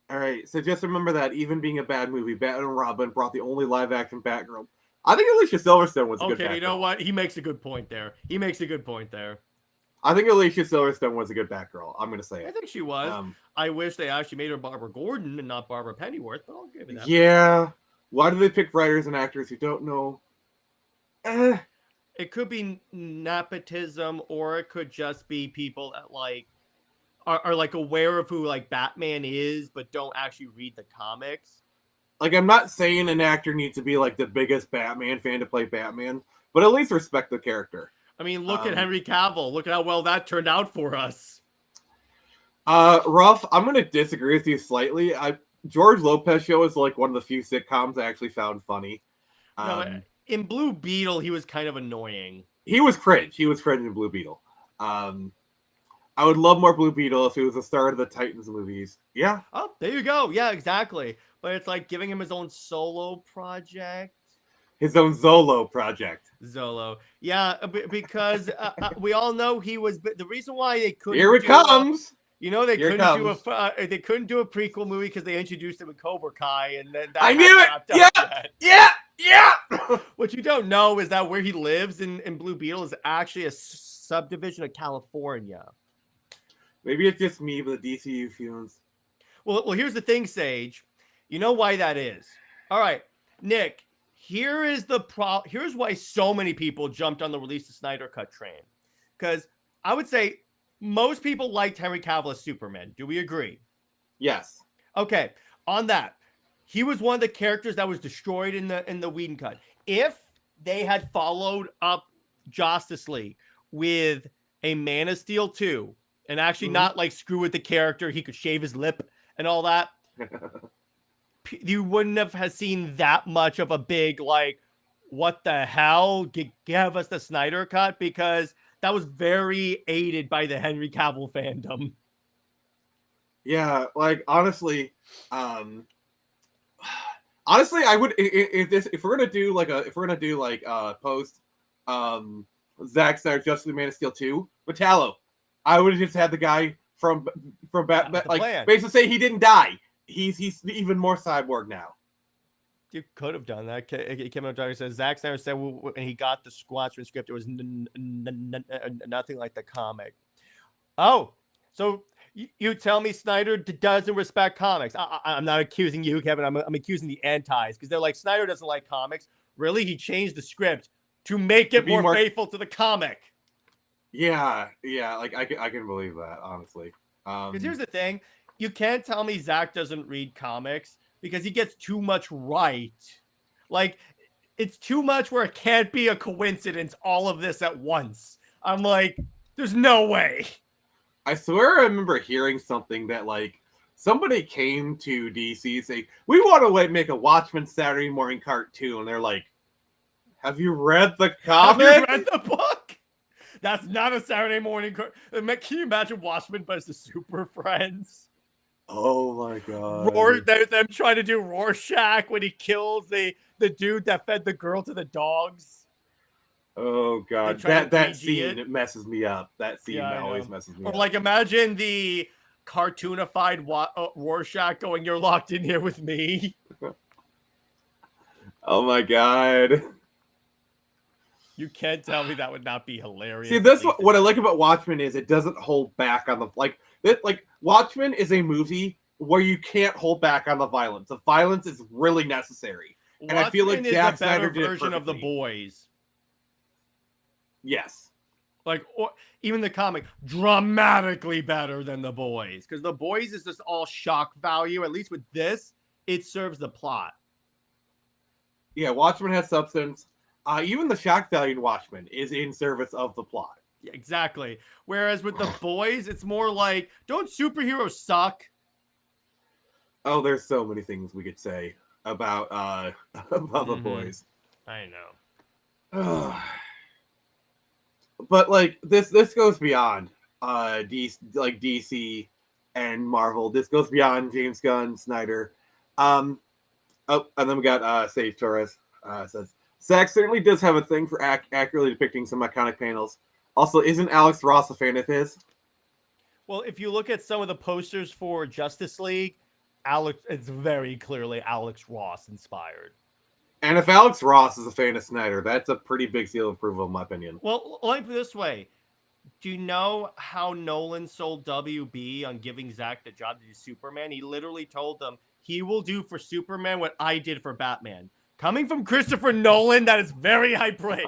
All right, so just remember that even being a bad movie, Batman and Robin brought the only live-action Batgirl. I think Alicia Silverstone was a good Batgirl. Okay, you know what? He makes a good point there. I think Alicia Silverstone was a good Batgirl. I'm going to say it. I think she was. I wish they actually made her Barbara Gordon and not Barbara Pennyworth, but I'll give you that. Yeah. Why do they pick writers and actors who don't know? It could be nepotism, or it could just be people that like are like aware of who like Batman is, but don't actually read the comics. Like, I'm not saying an actor needs to be like the biggest Batman fan to play Batman, but at least respect the character. I mean, look at Henry Cavill. Look at how well that turned out for us. Ruff, I'm going to disagree with you slightly. George Lopez show is like one of the few sitcoms I actually found funny. No, in Blue Beetle, he was kind of annoying. He was cringe. He was cringe in Blue Beetle. I would love more Blue Beetle if he was the star of the Titans movies. Yeah. Oh, there you go. Yeah, exactly. But it's like giving him his own solo project. His own Zolo project. Zolo. Yeah, because we all know he was... The reason why they couldn't... Here it comes! You know, they couldn't do a prequel movie because they introduced him in Cobra Kai, and then that I knew it. Yeah. What you don't know is that where he lives in Blue Beetle is actually a subdivision of California. Maybe it's just me, but the DCU feelings. Well, here's the thing, Sage. You know why that is. All right, Nick. Here's why so many people jumped on the release of Snyder Cut train, because I would say most people liked Henry Cavill as Superman. Do we agree? Yes. Okay. On that, he was one of the characters that was destroyed in the Whedon cut. If they had followed up Justice League with a Man of Steel 2 and actually not like screw with the character, he could shave his lip and all that, you wouldn't have seen that much of a big like, what the hell? Give us the Snyder Cut, because that was very aided by the Henry Cavill fandom. Yeah, like honestly, I would if we're gonna do post Zack Snyder Justice League Man of Steel 2 Metallo, I would have just had the guy from Batman basically say he didn't die. He's even more cyborg now. You could have done that. Kim O'Donnell says Zack Snyder said when he got the Squatchman script, it was nothing like the comic. Oh, so you tell me Snyder doesn't respect comics? I'm not accusing you, Kevin. I'm accusing the antis, because they're like, Snyder doesn't like comics. Really, he changed the script to make it more faithful to the comic. Yeah. Like I can believe that, honestly. Because here's the thing. You can't tell me Zack doesn't read comics, because he gets too much right. Like, it's too much where it can't be a coincidence, all of this at once. I'm like, there's no way. I swear I remember hearing something that, like, somebody came to DC saying, we want to make a Watchmen Saturday morning cartoon. And they're like, have you read the comic? Have you read the book? That's not a Saturday morning cartoon. Can you imagine Watchmen, but it's the Super Friends? Oh my god. Them trying to do Rorschach when he kills the dude that fed the girl to the dogs. Oh god. That scene, it messes me up. That scene always messes me up. Or like, imagine the cartoonified Rorschach going, "You're locked in here with me." Oh my god. You can't tell me that would not be hilarious. See, this what I like about Watchmen is it doesn't hold back on the Watchmen is a movie where you can't hold back on the violence. The violence is really necessary, and I feel like Zack Snyder did a version of The Boys. Yes, or even the comic, dramatically better than The Boys, because The Boys is just all shock value. At least with this, it serves the plot. Yeah, Watchmen has substance. Even the shock value in Watchmen is in service of the plot. Yeah, exactly. Whereas with The Boys, it's more like, don't superheroes suck? Oh, there's so many things we could say about about the boys. I know. But like this goes beyond DC and Marvel. This goes beyond James Gunn, Snyder. Oh, and then we got Sage Torres says Zack certainly does have a thing for accurately depicting some iconic panels. Also, isn't Alex Ross a fan of his? Well, if you look at some of the posters for Justice League, it's very clearly Alex Ross inspired. And if Alex Ross is a fan of Snyder, that's a pretty big seal of approval, in my opinion. Well, let me put it this way. Do you know how Nolan sold WB on giving Zack the job to do Superman? He literally told them he will do for Superman what I did for Batman. Coming from Christopher Nolan, that is very high praise.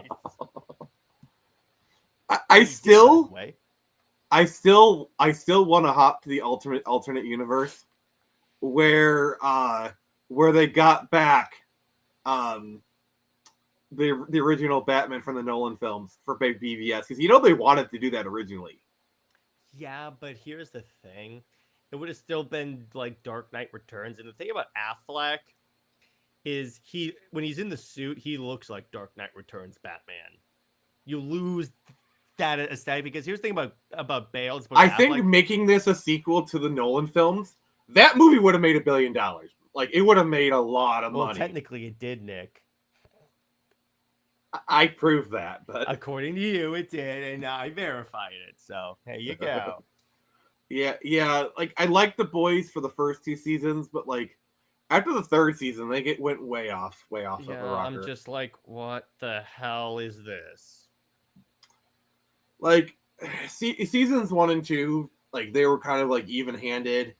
I still want to hop to the alternate universe where they got back the original Batman from the Nolan films for BVS, because they wanted to do that originally. Yeah, but here's the thing. It would have still been like Dark Knight Returns. And the thing about Affleck is when he's in the suit, he looks like Dark Knight Returns Batman. You lose that aesthetic, because here's the thing about Bale. I think making this a sequel to the Nolan films, that movie would have made $1 billion. Like, it would have made a lot of money. Well, technically it did, Nick. I proved that, but according to you, it did, and I verified it. So there you go. yeah. Like, I liked The Boys for the first 2 seasons, but like after the 3rd season, they went way off the rocker. I'm just like, what the hell is this? Like, seasons 1 and 2, like they were kind of like even-handed,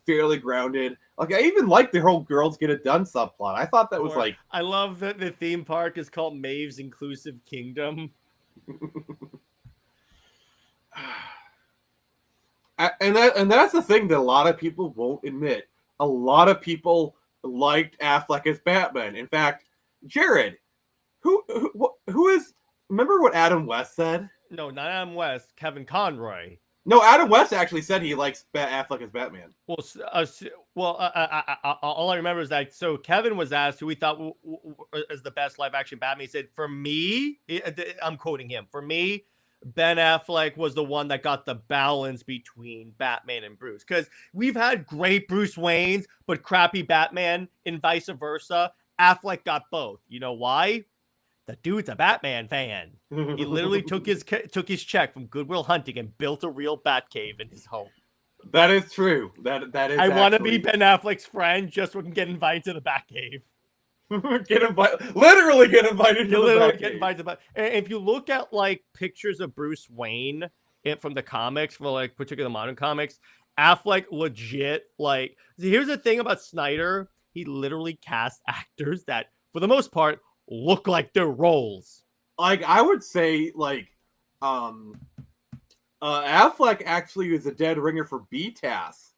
fairly grounded. Like, I even liked the whole girls get it done subplot. I thought that was like, I love that the theme park is called Maeve's Inclusive Kingdom. and that's the thing that a lot of people won't admit. A lot of people liked Affleck as Batman. In fact, Jared, who is? Remember what Adam West said? No, not Adam West. Kevin Conroy. No, Adam West actually said he likes Affleck as Batman. Well, all I remember is that, so Kevin was asked who he thought is the best live-action Batman. He said, for me, I'm quoting him, for me, Ben Affleck was the one that got the balance between Batman and Bruce. Because we've had great Bruce Waynes, but crappy Batman, and vice versa. Affleck got both. You know why? The dude's a Batman fan. He literally took his check from Goodwill Hunting and built a real Batcave in his home. That is true. That is. I want to be Ben Affleck's friend just so we can get invited to the Batcave. Literally get invited to the Batcave. Get invited to and if you look at like pictures of Bruce Wayne from the comics, for like particular modern comics, Affleck legit like. Here's the thing about Snyder: he literally cast actors that, for the most part, look like their roles. Like, I would say, like, Affleck actually was a dead ringer for BTAS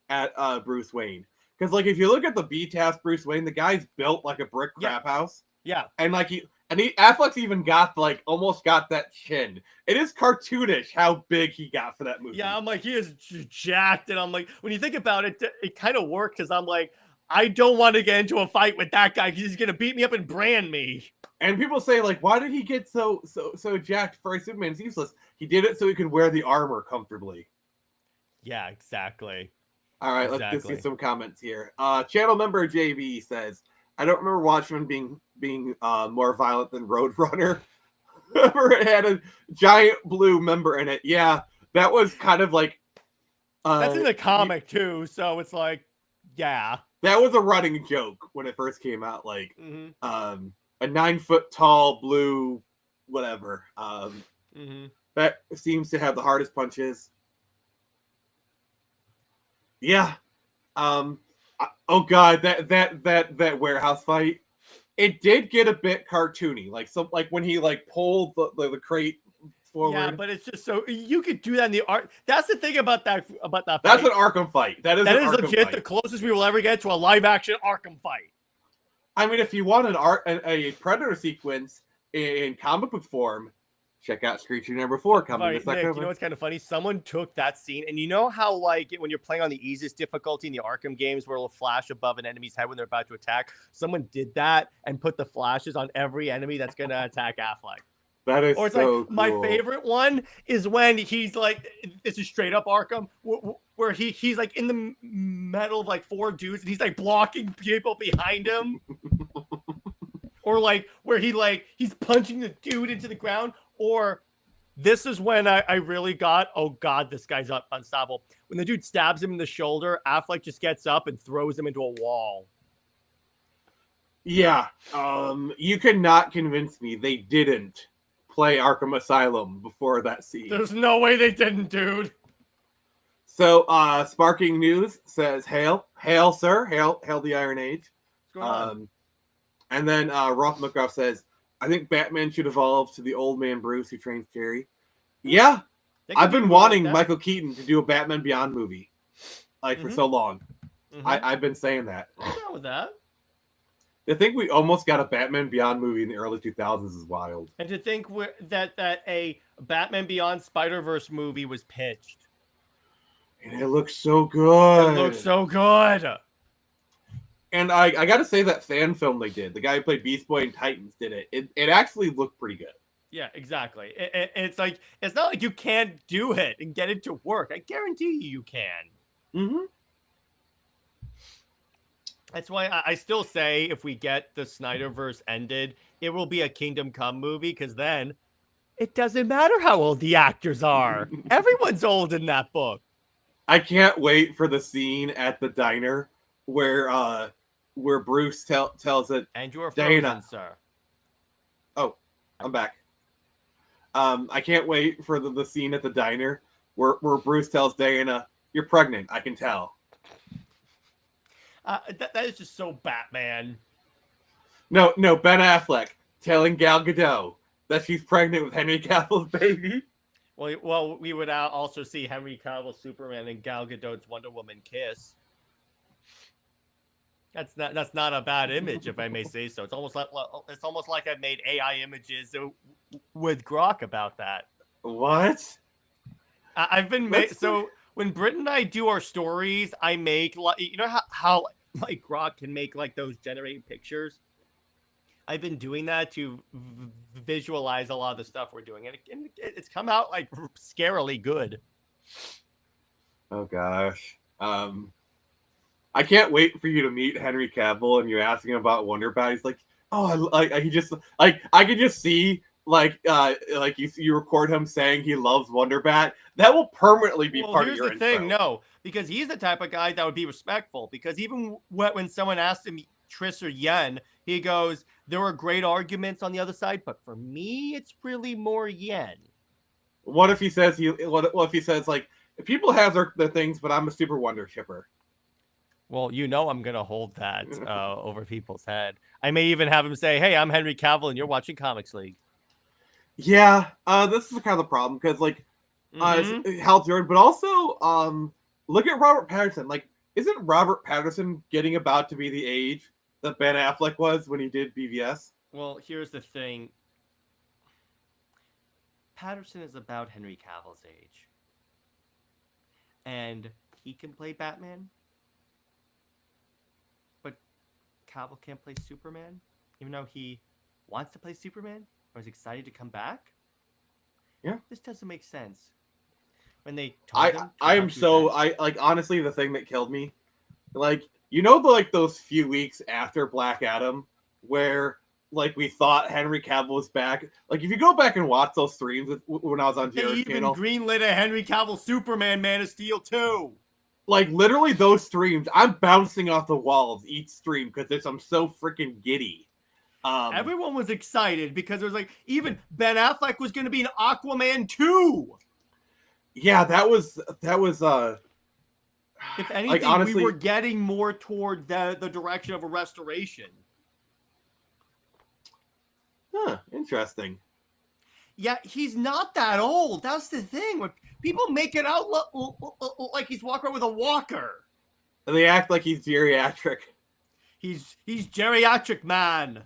at Bruce Wayne. Because, like, if you look at the BTAS Bruce Wayne, the guy's built like a brick crap house. Yeah. And, like, Affleck's even got, like, almost got that chin. It is cartoonish how big he got for that movie. Yeah, I'm like, he is jacked. And I'm like, when you think about it, it kind of worked, because I'm like, I don't want to get into a fight with that guy because he's going to beat me up and brand me. And people say, like, why did he get so jacked for a Superman's useless? He did it so he could wear the armor comfortably. Yeah, exactly. All right, Let's just get some comments here. Channel member JB says, I don't remember Watchmen being more violent than Roadrunner. Remember it had a giant blue member in it. Yeah, that was kind of like... that's in the comic, too, so it's like, yeah. That was a running joke when it first came out, like a 9-foot tall blue whatever. That seems to have the hardest punches. Yeah. Oh god, that warehouse fight. It did get a bit cartoony, like when he like pulled the crate forward. Yeah, but it's just so you could do that in the art. That's the thing about that fight. That's an Arkham fight. That is legit fight. The closest we will ever get to a live action Arkham fight. I mean, if you want a Predator sequence in comic book form, check out Screecher number 4 coming Funny, this Nick, October. you know what's kind of funny? Someone took that scene, and you know how, like, when you're playing on the easiest difficulty in the Arkham games where it'll flash above an enemy's head when they're about to attack? Someone did that and put the flashes on every enemy that's going to attack Affleck. That is Or it's so like, cool. my favorite one is when he's like, this is straight up Arkham, where he's like in the middle of like 4 dudes and he's like blocking people behind him. Or like where he's punching the dude into the ground. Or this is when I really got, oh God, this guy's unstoppable. When the dude stabs him in the shoulder, Affleck just gets up and throws him into a wall. Yeah. You cannot convince me they didn't play Arkham Asylum before that scene. There's no way they didn't, dude. So, Sparking News says, hail, sir, hail the Iron Age. What's going on? And then Roth McGruff says, I think Batman should evolve to the old man Bruce who trains Jerry. Yeah, I've been wanting Michael Keaton to do a Batman Beyond movie, for so long. I've been saying that. What's wrong with that? To think we almost got a Batman Beyond movie in the early 2000s is wild. And to think that a Batman Beyond Spider-Verse movie was pitched. And it looks so good. It looks so good. And I got to say that fan film they did, the guy who played Beast Boy and Titans did it. It actually looked pretty good. Yeah, exactly. It's like, it's not like you can't do it and get it to work. I guarantee you can. Mm-hmm. That's why I still say if we get the Snyderverse ended, it will be a Kingdom Come movie, because then it doesn't matter how old the actors are. Everyone's old in that book. I can't wait for the scene at the diner where Bruce tells it. And you are frozen, Dana, sir. Oh, I'm back. I can't wait for the scene at the diner where Bruce tells Diana, "You're pregnant. I can tell." That is just so Batman. No, Ben Affleck telling Gal Gadot that she's pregnant with Henry Cavill's baby. Well, we would also see Henry Cavill Superman and Gal Gadot's Wonder Woman kiss. That's not a bad image, if I may say so. It's almost like I've made AI images with Grok about that. What? I've been so when Britt and I do our stories, I make how like Grok can make like those generated pictures. I've been doing that to visualize a lot of the stuff we're doing, and it's come out like scarily good. Oh gosh. I can't wait for you to meet Henry Cavill and you're asking him about Wonder Bat. He's like, oh, he just like I could just see like you record him saying he loves Wonder Bat. That will permanently be part of your intro. Here's the thing, no, because he's the type of guy that would be respectful. Because even when someone asked him Triss or Yen, he goes, there were great arguments on the other side, but for me, it's really more Yen. What if he says what if he says like people have their things, but I'm a super Wonder shipper? Well, I'm going to hold that over people's head. I may even have him say, hey, I'm Henry Cavill and you're watching Comics League. Yeah, this is kind of the problem because Hal Jordan, but also look at Robert Pattinson. Like, isn't Robert Pattinson getting about to be the age that Ben Affleck was when he did BVS? Well, here's the thing. Patterson is about Henry Cavill's age. And he can play Batman. But Cavill can't play Superman, even though he wants to play Superman or is excited to come back. Yeah, this doesn't make sense. When they told him honestly, the thing that killed me, those few weeks after Black Adam, where we thought Henry Cavill was back. Like, if you go back and watch those streams when I was on Jared's channel, greenlit a Henry Cavill Superman Man of Steel 2. Like, literally those streams, I'm bouncing off the walls each stream because I'm so freaking giddy. Everyone was excited because it was like, even Ben Affleck was going to be in Aquaman 2. Yeah, that was if anything, honestly, we were getting more toward the direction of a restoration. Huh, interesting. Yeah, he's not that old. That's the thing. When people make it out like he's walking around with a walker. They act like he's geriatric. He's geriatric, man.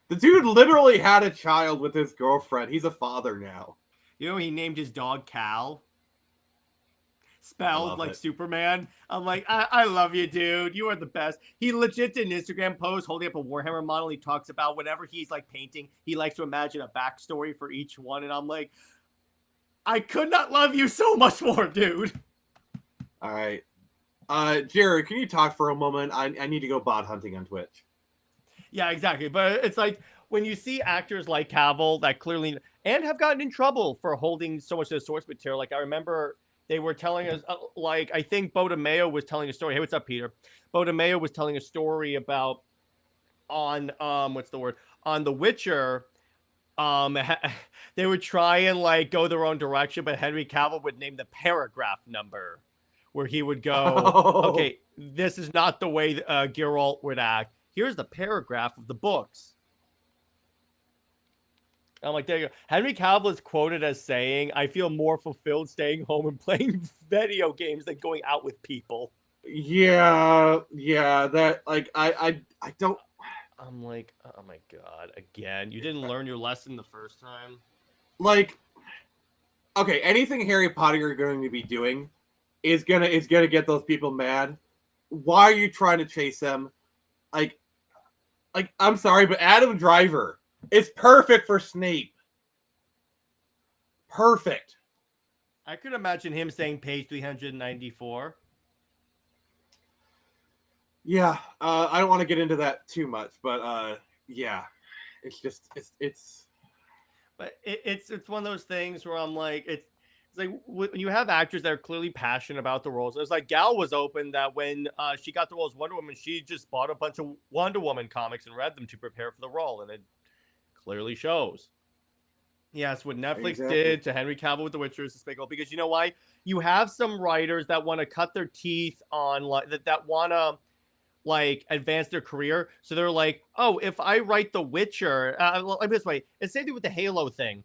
The dude literally had a child with his girlfriend. He's a father now. You know, he named his dog Cal. I Spelled love like it. Superman. I'm like, I love you, dude. You are the best. He legit did an Instagram post holding up a Warhammer model. He talks about whenever he's like painting, he likes to imagine a backstory for each one. And I'm like, I could not love you so much more, dude. All right. Jared, can you talk for a moment? I need to go bot hunting on Twitch. Yeah, exactly. But it's like when you see actors like Cavill that clearly and have gotten in trouble for holding so much of the source material. Like I remember they were telling us, like I think Boda Mayo was telling a story. Hey, what's up, Peter? Boda Mayo was telling a story about on what's the word on The Witcher. They would try and like go their own direction, but Henry Cavill would name the paragraph number where he would go, okay, this is not the way Geralt would act. Here's the paragraph of the books. I'm like, there you go. Henry Cavill is quoted as saying, I feel more fulfilled staying home and playing video games than going out with people. Yeah, that like I don't. I'm like, oh my god, again, you didn't learn your lesson the first time. Like, okay, anything Harry Potter are going to be doing is gonna get those people mad. Why are you trying to chase them? Like I'm sorry, but Adam Driver is perfect for Snape. Perfect. I could imagine him saying page 394. Yeah, I don't want to get into that too much, but yeah, it's just it's. But it's one of those things where I'm like, it's like when you have actors that are clearly passionate about the roles. It's like Gal was open that when she got the role as Wonder Woman, she just bought a bunch of Wonder Woman comics and read them to prepare for the role, and it clearly shows. Yes, what Netflix did to Henry Cavill with The Witcher is despicable because you know why? You have some writers that want to cut their teeth on like that want to like advance their career. So they're like, oh, if I write The Witcher, let me this way. It's the same thing with the Halo thing.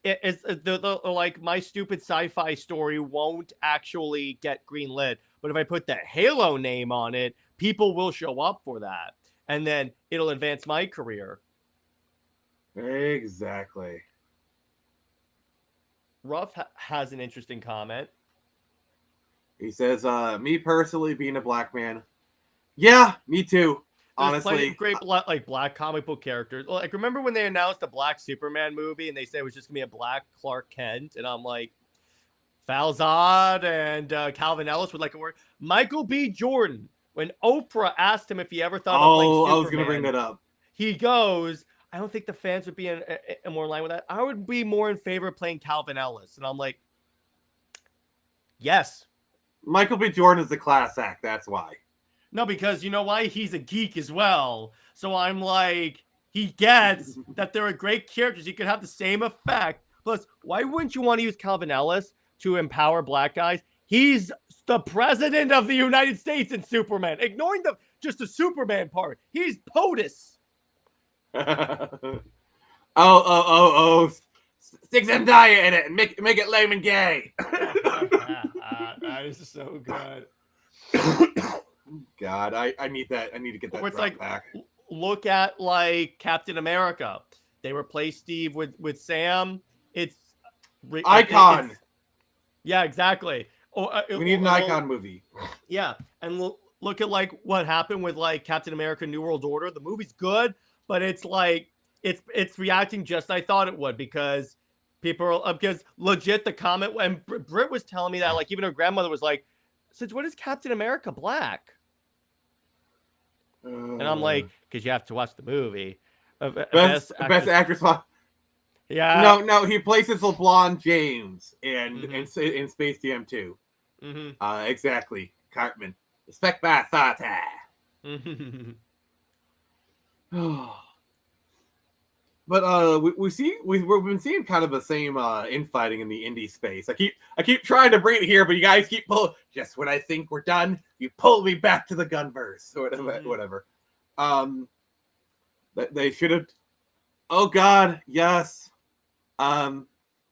It's the like my stupid sci-fi story won't actually get greenlit, but if I put the Halo name on it, people will show up for that, and then it'll advance my career. Exactly. Ruff has an interesting comment. He says, "Me personally, being a black man, yeah, me too. There's Honestly, plenty of great black comic book characters. Like remember when they announced the Black Superman movie and they said it was just gonna be a black Clark Kent, and I'm like, Falzad and Calvin Ellis would like a word. Michael B. Jordan, when Oprah asked him if he ever thought about playing Superman, I was gonna bring that up. He goes, I don't think the fans would be more in line with that. I would be more in favor of playing Calvin Ellis, and I'm like, yes. Michael B. Jordan is the class act. That's why. No, because you know why? He's a geek as well. So I'm like, he gets that there are great characters. You could have the same effect. Plus, why wouldn't you want to use Calvin Ellis to empower black guys? He's the president of the United States in Superman. Ignoring just the Superman part. He's POTUS. oh. Stick Zendaya in it and make it lame and gay. That is so good. God, I need that. I need to get that like, back. Look at like Captain America. They replaced Steve with Sam. It's icon. Yeah, exactly. We need an icon movie. Yeah, and look at like what happened with like Captain America: New World Order. The movie's good, but it's like it's reacting just as I thought it would because people are because legit the comment when Britt was telling me that like even her grandmother was like, since when is Captain America black? And I'm like, because you have to watch the movie. Best actress. Yeah. No, he places LeBron James in Space Jam 2. Mm-hmm. Exactly. Cartman. Respect my authority. But we've been seeing kind of the same infighting in the indie space. I keep trying to bring it here, but you guys keep pulling. Just when I think we're done, you pull me back to the Gunverse or whatever. They should have. Oh God, yes. All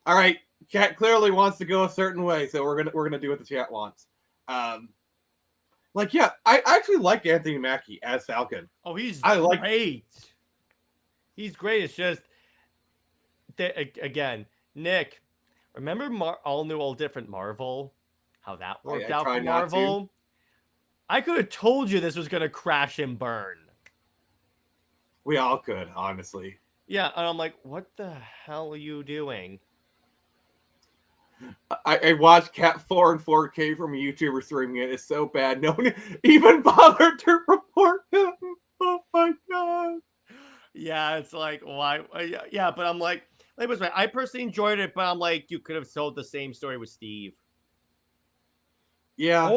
right. Chat clearly wants to go a certain way, so we're gonna do what the chat wants. I actually like Anthony Mackie as Falcon. Oh, he's great. He's great. It's just again, Nick. Remember all new, all different Marvel? How that worked out try for not to. Marvel? I could have told you this was gonna crash and burn. We all could, honestly. Yeah, and I'm like, what the hell are you doing? I watched Cat 4 and 4K from a YouTuber streaming it. It's so bad. No one even bothered to report him. Oh my god. Yeah, it's like why? Yeah, but I'm like I personally enjoyed it, but I'm like, you could have told the same story with Steve. Yeah.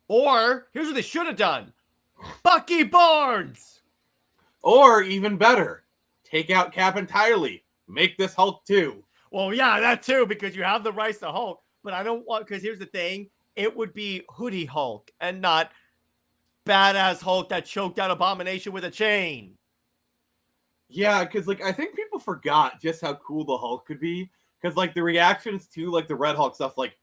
Or here's what they should have done: Bucky Barnes. Or even better, take out Cap entirely. Make this Hulk 2. Well, yeah, that too, because you have the rights to Hulk. But I don't want, because here's the thing: it would be Hoodie Hulk and not badass Hulk that choked out Abomination with a chain. Yeah, because like I think people forgot just how cool the Hulk could be. Because like the reactions to like the Red Hulk stuff, like,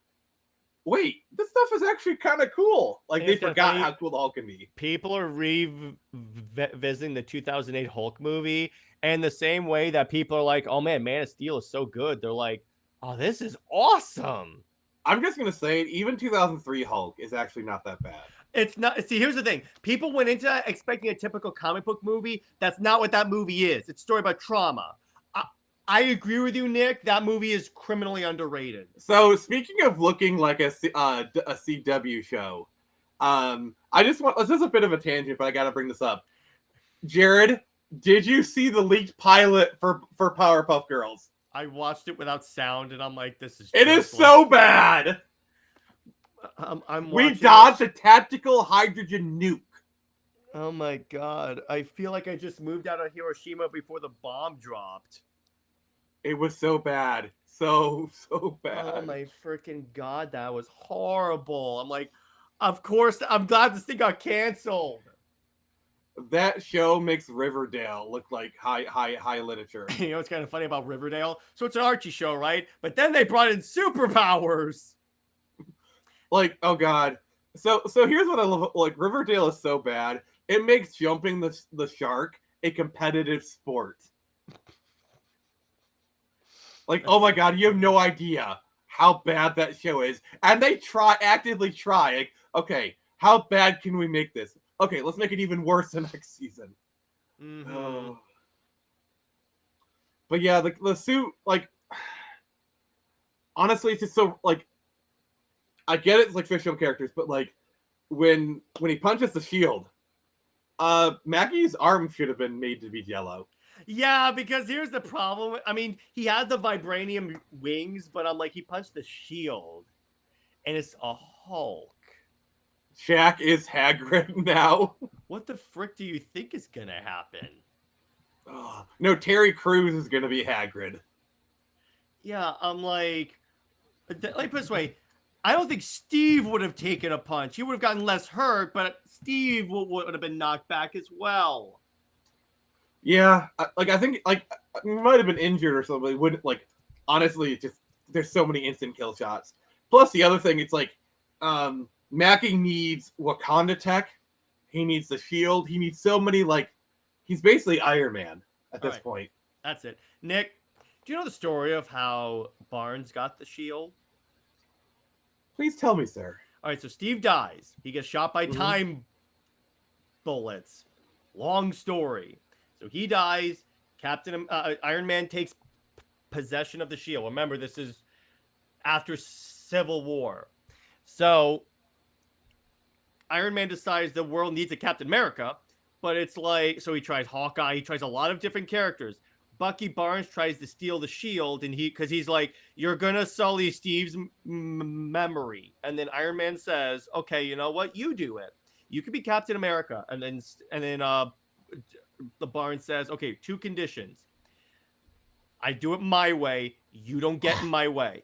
wait, this stuff is actually kind of cool. Like they forgot how cool the Hulk can be. People are revisiting the 2008 Hulk movie, and the same way that people are like, "Oh man, Man of Steel is so good," they're like, "Oh, this is awesome." I'm just gonna say, even 2003 Hulk is actually not that bad. It's not. See, here's the thing: people went into that expecting a typical comic book movie. That's not what that movie is. It's a story about trauma. I agree with you, Nick. That movie is criminally underrated. So speaking of looking like a CW show, I just want, this is a bit of a tangent, but I got to bring this up. Jared, did you see the leaked pilot for Powerpuff Girls? I watched it without sound, and I'm like, this is. It is so bad. We dodged a tactical hydrogen nuke. Oh my god! I feel like I just moved out of Hiroshima before the bomb dropped. It was so bad. So bad. Oh my freaking god, that was horrible. I'm like, of course, I'm glad this thing got canceled. That show makes Riverdale look like high literature. You know what's kind of funny about Riverdale? So it's an Archie show, right? But then they brought in superpowers. Like, oh god. So here's what I love. Like, Riverdale is so bad. It makes jumping the shark a competitive sport. Like, oh my god, you have no idea how bad that show is. And they actively try. Like, okay, how bad can we make this? Okay, let's make it even worse the next season. Mm-hmm. Oh. But yeah, the suit, like, honestly, it's just so, like, I get it's like fictional characters, but like, when he punches the shield, Maggie's arm should have been made to be yellow. Yeah, because here's the problem. I mean, he had the vibranium wings, but I'm like, he punched the shield, and it's a Hulk. Shaq is Hagrid now. What the frick do you think is gonna happen? Oh, no, Terry Crews is gonna be Hagrid. Yeah, I'm like put it this way. I don't think Steve would have taken a punch. He would have gotten less hurt, but Steve would have been knocked back as well. Yeah, I think he might have been injured or something. Wouldn't, like, honestly, just there's so many instant kill shots. Plus the other thing, it's like Mackie needs Wakanda tech. He needs the shield. He needs so many, like, he's basically Iron Man at this point. That's it. Nick, do you know the story of how Barnes got the shield? Please tell me, sir. All right, so Steve dies. He gets shot by time bullets. Long story. So he dies. Iron Man takes possession of the shield. Remember, this is after Civil War. So Iron Man decides the world needs a Captain America, but it's like, so he tries Hawkeye. He tries a lot of different characters. Bucky Barnes tries to steal the shield, and because he's like, you're gonna sully Steve's memory. And then Iron Man says, okay, you know what? You do it. You can be Captain America. And then the Barnes says, okay, 2 conditions. I do it my way. You don't get in my way.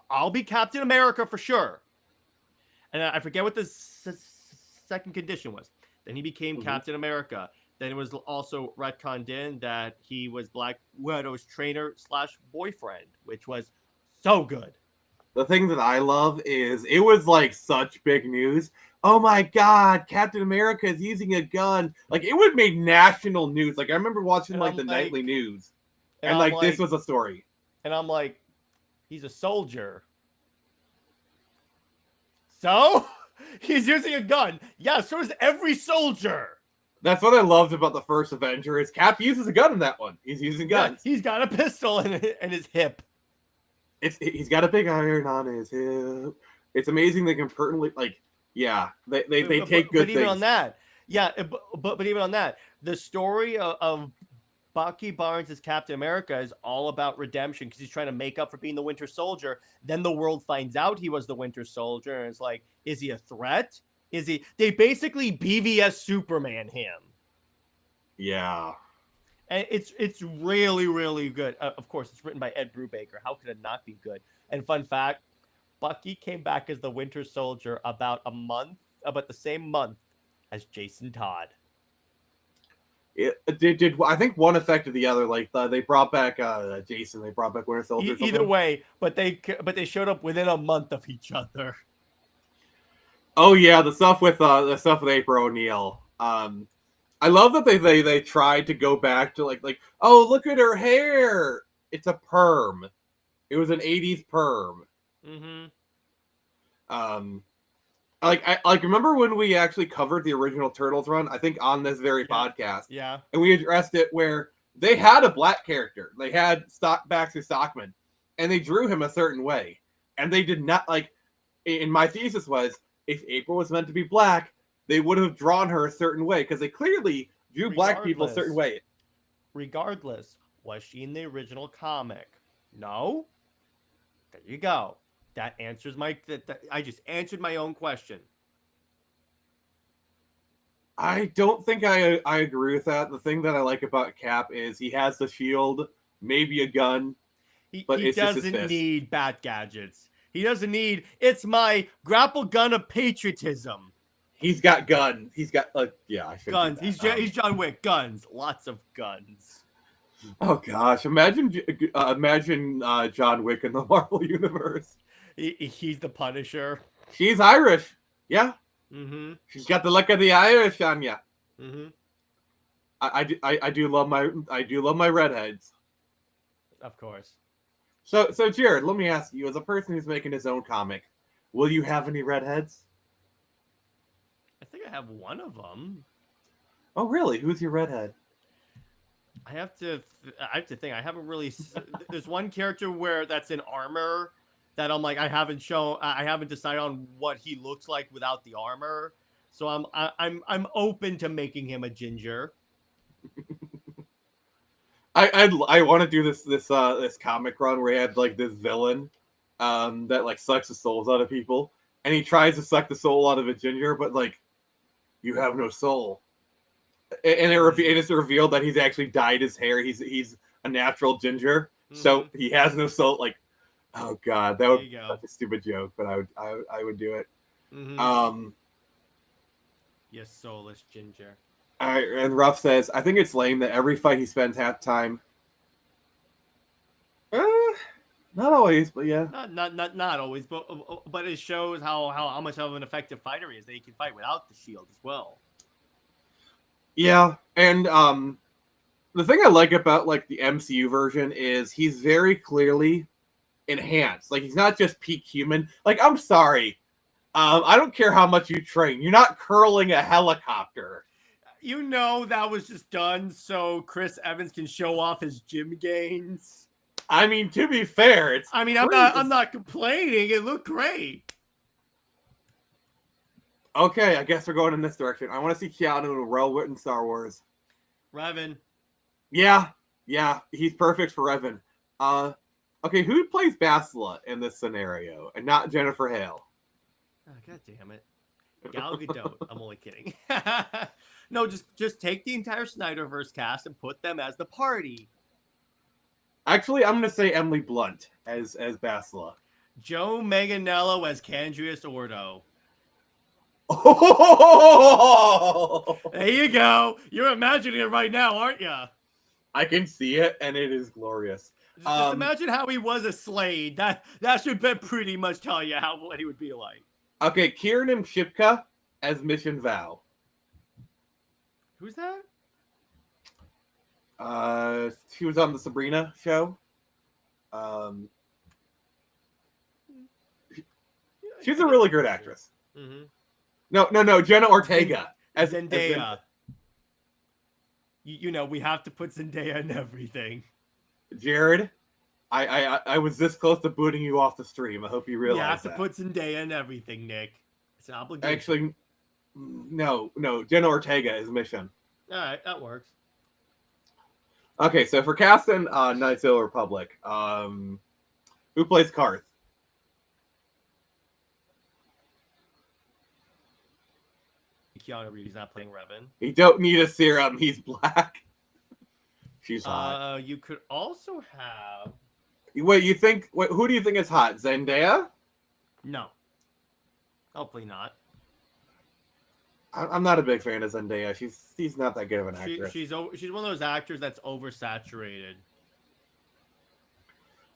I'll be Captain America for sure. And I forget what the second condition was. Then he became Captain America. Then it was also retconned in that he was Black Widow's trainer / boyfriend, which was so good. The thing that I love is it was like such big news. oh my God, Captain America is using a gun. Like, it would have made national news. Like, I remember watching And like I'm the like- nightly news, And and I'm like this was a story. And I'm like, he's a soldier. So? He's using a gun. Yeah, so is every soldier. That's what I loved about the first Avenger is Cap uses a gun in that one. He's using guns. Yeah, he's got a pistol in his hip. He's got a big iron on his hip. It's amazing they can pertinently they take good but even things. on that, yeah, but even on that, the story of Bucky Barnes as Captain America is all about redemption because he's trying to make up for being the Winter Soldier. Then the world finds out he was the Winter Soldier, and it's like, is he a threat? Is he? They basically BVS Superman him. Yeah. And it's really, really good. Of course, it's written by Ed Brubaker. How could it not be good? And fun fact, Bucky came back as the Winter Soldier about the same month as Jason Todd. It did I think one affected the other. Like they brought back Jason, they brought back Winter Soldier. Either way, but they showed up within a month of each other. Oh yeah, the stuff with April O'Neil. I love that they tried to go back to like oh, look at her hair. It's a perm. It was an 80s perm. Mm-hmm. I remember when we actually covered the original Turtles run, I think on this very podcast. Yeah. And we addressed it where they had a black character. They had Baxter Stockman, and they drew him a certain way. And they did not and my thesis was if April was meant to be black, they would have drawn her a certain way because they clearly drew black people a certain way. Regardless, was she in the original comic? No. There you go. That answers I just answered my own question. I don't think I agree with that. The thing that I like about Cap is he has the shield, maybe a gun, but He it's just his doesn't fist. need bat gadgets. He doesn't need. It's my grapple gun of patriotism. He's got guns. He's got I should Guns. He's John Wick. Guns. Lots of guns. Oh gosh! Imagine John Wick in the Marvel universe. He's the Punisher. She's Irish. Yeah. Mm-hmm. She's got the look of the Irish on ya. Mm-hmm. I do love my redheads. Of course. So Jared, let me ask you, as a person who's making his own comic, will you have any redheads? I think I have one of them. Oh really? Who's your redhead? I have to think. I haven't really. There's one character that's in armor that I'm like I haven't decided on what he looks like without the armor. So I'm open to making him a ginger. I want to do this comic run where he had like this villain that like sucks the souls out of people, and he tries to suck the soul out of a ginger, but like you have no soul. And it's revealed that he's actually dyed his hair. He's a natural ginger, so he has no soul. Like, oh god, that would be such a stupid joke, but I would do it. Mm-hmm. Yes, soulless ginger. All right, and Ruff says, I think it's lame that every fight he spends half time. Not always, but yeah. Not always, but it shows how much of an effective fighter he is. That he can fight without the shield as well. Yeah, and the thing I like about like the MCU version is he's very clearly enhanced. Like he's not just peak human. Like I'm sorry, I don't care how much you train. You're not curling a helicopter. You know that was just done so Chris Evans can show off his gym gains. I mean, to be fair, I'm not complaining. It looked great. Okay, I guess we're going in this direction. I want to see Keanu Real in Star Wars. Revan. Yeah, he's perfect for Revan. Okay, who plays Bastila in this scenario, and not Jennifer Hale? Oh, God damn it, Gal Gadot. I'm only kidding. No, just take the entire Snyderverse cast and put them as the party. Actually, I'm gonna say Emily Blunt as Bastila. Joe Manganiello as Candrius Ordo. Oh! There you go. You're imagining it right now, aren't you? I can see it, and it is glorious. Just imagine how he was a Slade. That should pretty much tell you what he would be like. Okay, Kieran Shipka as Mission Val. Who's that? She was on the Sabrina show. She's a really good actress. Mm-hmm. No, Jenna Ortega as Zendaya. You know, we have to put Zendaya in everything. Jared, I was this close to booting you off the stream. I hope you realize We have to that. put Zendaya in everything, Nick. It's an obligation. Actually, no, Jenna Ortega is Mission. All right, that works. Okay, so for casting Knights of the Republic, who plays Karth? Keanu Reeves not playing Revan. He don't need a serum. He's black. She's hot. You could also have. Wait, you think? Wait, who do you think is hot? Zendaya? No. Hopefully not. I'm not a big fan of Zendaya. She's not that good of an actress. She's one of those actors that's oversaturated.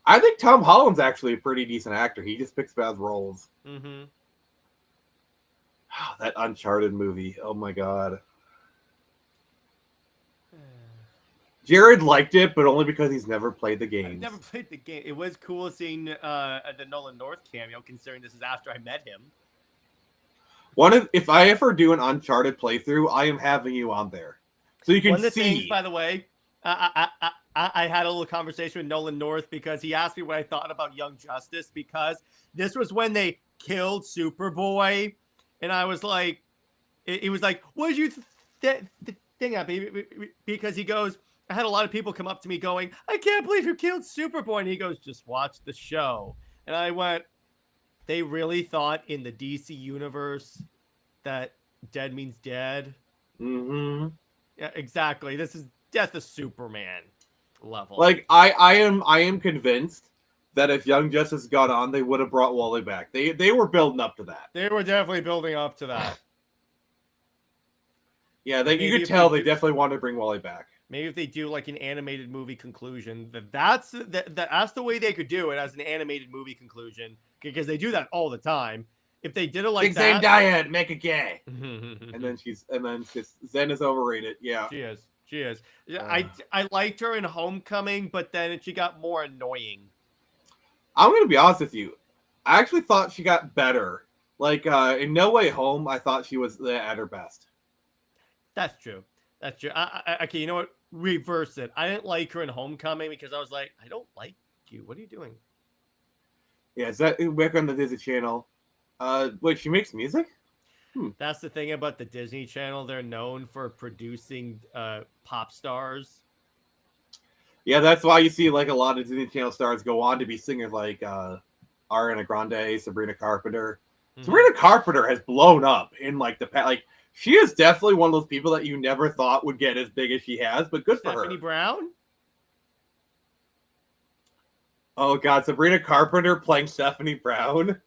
I think Tom Holland's actually a pretty decent actor. He just picks bad roles. Mm-hmm. That Uncharted movie. Oh my god. Jared liked it, but only because he's never played the game. I've never played the game. It was cool seeing the Nolan North cameo, considering this is after I met him. If I ever do an Uncharted playthrough, I am having you on there, so you can One of the see. things, by the way, I had a little conversation with Nolan North because he asked me what I thought about Young Justice, because this was when they killed Superboy, and I was like, he was like, "What did you think of?" Because he goes, I had a lot of people come up to me going, "I can't believe you killed Superboy," and he goes, "Just watch the show," and I went, they really thought in the DC universe that dead means dead. Mm-hmm. Yeah, exactly. This is Death of Superman level. Like I am convinced that if Young Justice got on, they would have brought Wally back. They were building up to that. They were definitely building up to that. Yeah, you could tell they definitely wanted to bring Wally back. Maybe if they do like an animated movie conclusion, that's the way they could do it, as an animated movie conclusion, because they do that all the time. If they did it like that, Zendaya make it gay, and then Zen is overrated. Yeah, she is. Yeah, I liked her in Homecoming, but then she got more annoying. I'm gonna be honest with you. I actually thought she got better. Like in No Way Home, I thought she was at her best. That's true. That's true. Okay, you know what? Reverse it. I didn't like her in Homecoming because I was like, I don't like you. What are you doing? Yeah, is that back on the Disney Channel? Wait, she makes music? That's the thing about the Disney Channel. They're known for producing pop stars. Yeah, that's why you see like a lot of Disney Channel stars go on to be singers like Ariana Grande, Sabrina Carpenter. Mm-hmm. Sabrina Carpenter has blown up in like the past. Like, she is definitely one of those people that you never thought would get as big as she has, but good for her. Stephanie Brown? Oh god, Sabrina Carpenter playing Stephanie Brown?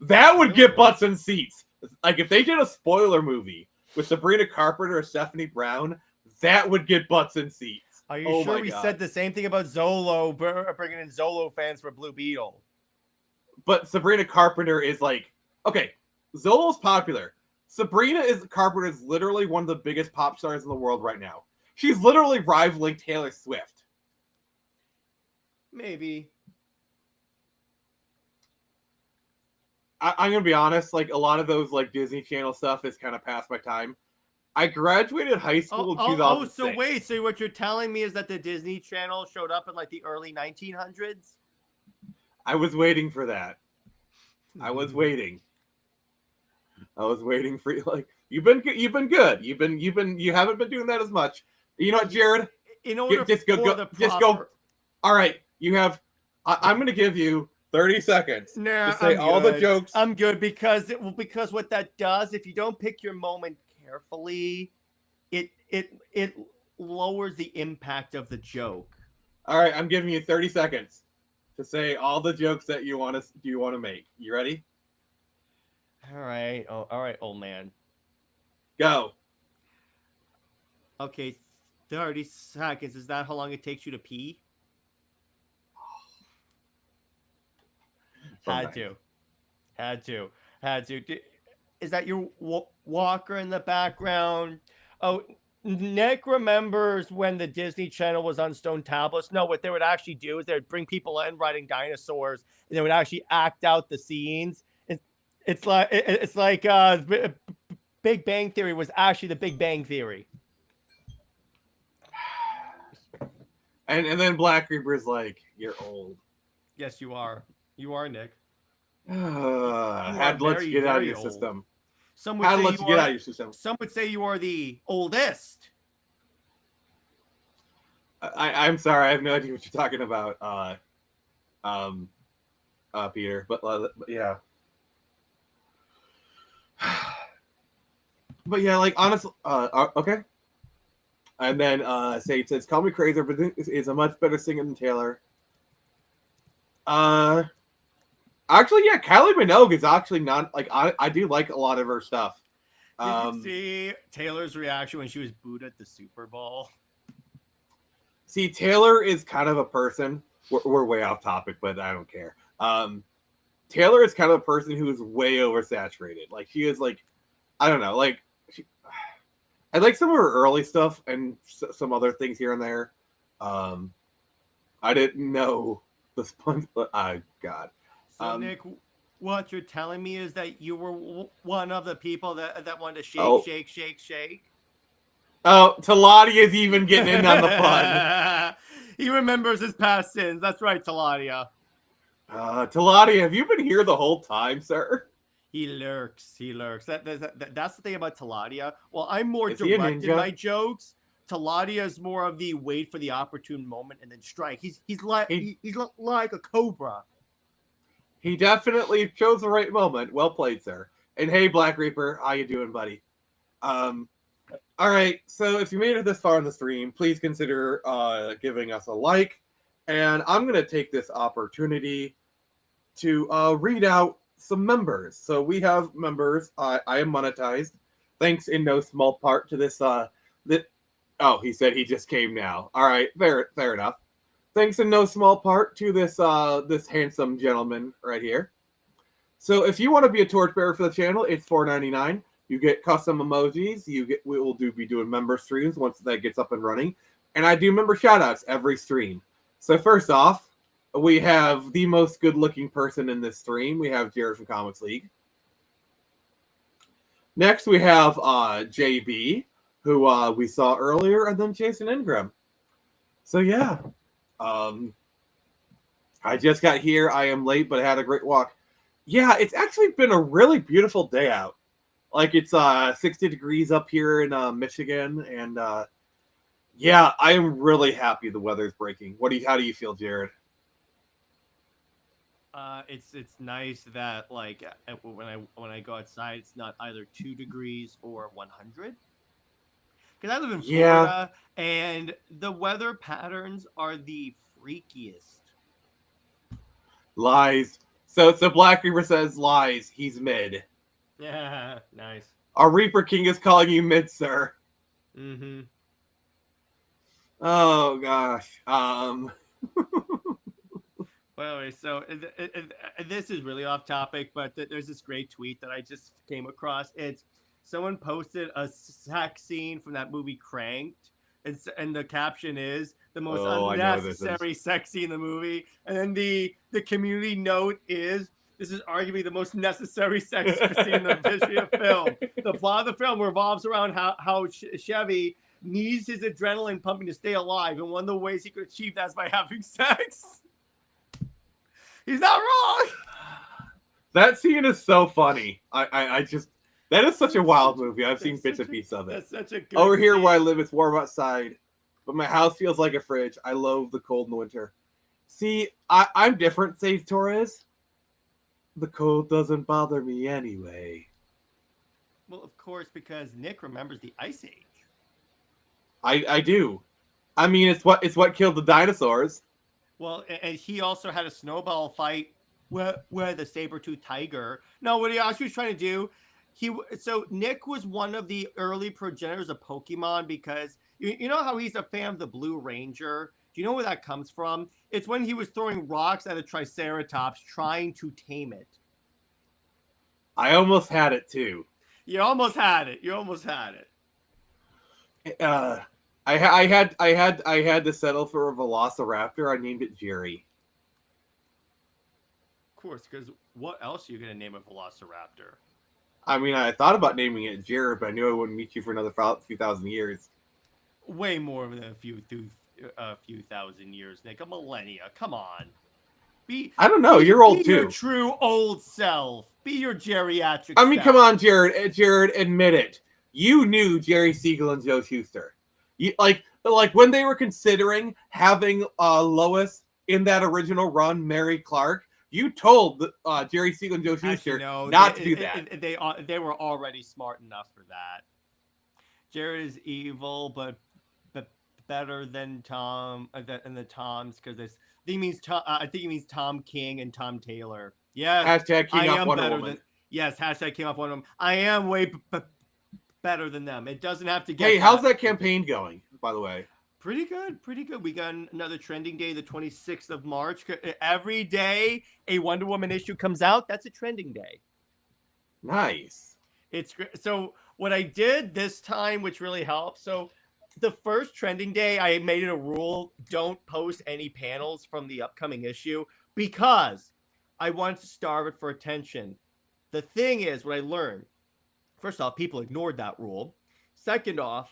That would get butts in seats. Like, if they did a spoiler movie with Sabrina Carpenter or Stephanie Brown, that would get butts in seats. Are you sure we said the same thing about Zolo, bringing in Zolo fans for Blue Beetle? But Sabrina Carpenter is like, okay, Zolo's popular. Sabrina Carpenter is literally one of the biggest pop stars in the world right now. She's literally rivaling Taylor Swift. Maybe. I'm gonna be honest. Like, a lot of those like Disney Channel stuff is kind of past my time. I graduated high school in 2006. So wait. So what you're telling me is that the Disney Channel showed up in like the early 1900s? I was waiting for that. I was waiting for you. Like, you've been good. You haven't been doing that as much. You know what, Jared? In order just go. All right, you have. I'm gonna give you 30 seconons to say all the jokes. I'm good because what that does, if you don't pick your moment carefully, it lowers the impact of the joke. All right, I'm giving you 30 seconds to say all the jokes that you want to make. You ready? All right. Oh, all right, old man. Go. Okay, 30 seconds. Is that how long it takes you to pee? Had to. Is that your walker in the background? Oh, Nick remembers when the Disney Channel was on stone tablets. No, what they would actually do is they would bring people in riding dinosaurs, and they would actually act out the scenes. It's like Big Bang Theory was actually the Big Bang Theory. And then Black Reaper's like, "You're old." Yes, you are. You are, Nick. Had to let you get out of your system. Some would Had to say let you get out of your system. Some would say you are the oldest. I'm sorry, I have no idea what you're talking about, Peter. But yeah, but yeah, like honestly, okay. And then Sage says, "Call me crazy, but this is a much better singer than Taylor." Actually, yeah, Kylie Minogue is actually not like I do like a lot of her stuff. Did you see Taylor's reaction when she was booed at the Super Bowl? See, Taylor is kind of a person. We're way off topic, but I don't care. Taylor is kind of a person who is way oversaturated. Like she is like, I don't know, like I like some of her early stuff and some other things here and there. I didn't know the sponge, but God. So Nick, what you're telling me is that you were one of the people that wanted to shake. Oh, Taladia's even getting in on the fun. He remembers his past sins. That's right, Taladia. Taladia, have you been here the whole time, sir? He lurks. That's the thing about Taladia. Well, I'm more Is he a direct in ninja? my jokes. Taladia is more of the wait for the opportune moment and then strike. He's like a cobra. He definitely chose the right moment. Well played, sir. And hey, Black Reaper, how you doing, buddy? All right, so if you made it this far in the stream, please consider giving us a like. And I'm going to take this opportunity to read out some members. So we have members. I am monetized, thanks in no small part to this. Oh, he said he just came now. All right, fair enough. Thanks in no small part to this this handsome gentleman right here. So if you want to be a torchbearer for the channel, it's $4.99. You get custom emojis. We will be doing member streams once that gets up and running, and I do member shoutouts every stream. So first off, we have the most good-looking person in this stream. We have Jared from Comix League. Next, we have JB, who we saw earlier, and then Jason Ingram. So yeah, I just got here. I am late, but I had a great walk. Yeah, it's actually been a really beautiful day out. Like it's 60 degrees up here in Michigan, and yeah, I am really happy the weather's breaking. How do you feel, Jared? It's nice that like when I go outside, it's not either 2 degrees or 100. Because I live in Florida, and the weather patterns are the freakiest. Lies. So Black Reaper says lies. He's mid. Yeah, nice. Our Reaper King is calling you mid, sir. Mm-hmm. Oh gosh. Well, so this is really off topic, but there's this great tweet that I just came across. It's someone posted a sex scene from that movie Cranked, and the caption is the most unnecessary sex scene in the movie, and then the community note is, this is arguably the most necessary sex scene in the history of film. The plot of the film revolves around how Chevy needs his adrenaline pumping to stay alive, and one of the ways he could achieve that is by having sex. He's not wrong. That scene is so funny. I just, that is such a wild movie. I've seen bits and pieces of it. That's such a good Over here scene. where I live, it's warm outside, but my house feels like a fridge. I loathe the cold in the winter. See, I'm different, Sage Torres. The cold doesn't bother me anyway. Well, of course, because Nick remembers the Ice Age. I do. I mean, it's what killed the dinosaurs. Well, and he also had a snowball fight where the saber-toothed tiger. No, what he actually was trying to do, so Nick was one of the early progenitors of Pokemon, because you know how he's a fan of the Blue Ranger? Do you know where that comes from? It's when he was throwing rocks at a Triceratops trying to tame it. I almost had it too. You almost had it. You almost had it. I had to settle for a Velociraptor. I named it Jerry. Of course, because what else are you gonna name a Velociraptor? I mean, I thought about naming it Jared, but I knew I wouldn't meet you for another few thousand years. Way more than a few thousand years, Nick. A millennia. Come on. I don't know. You're old be too. Your true old self. Be your geriatric. I mean, self. come on, Jared. Jared, admit it. You knew Jerry Siegel and Joe Shuster. You like when they were considering having Lois in that original run, Mary Clark. You told Jerry Siegel and Joe Shuster not to do that. They were already smart enough for that. Jared is evil, but better than Tom and the Toms because this. I think he means Tom King and Tom Taylor. Yes. Hashtag King off Wonder Woman. Yes. Hashtag King off Wonder Woman. I am way better than them. It doesn't have to get. Hey, how's that campaign going? By the way. Pretty good. We got another trending day, the 26th of March. Every day a Wonder Woman issue comes out, that's a trending day. Nice. It's great. So what I did this time, which really helped. So the first trending day, I made it a rule: don't post any panels from the upcoming issue because I wanted to starve it for attention. The thing is, what I learned, first off, people ignored that rule. Second off,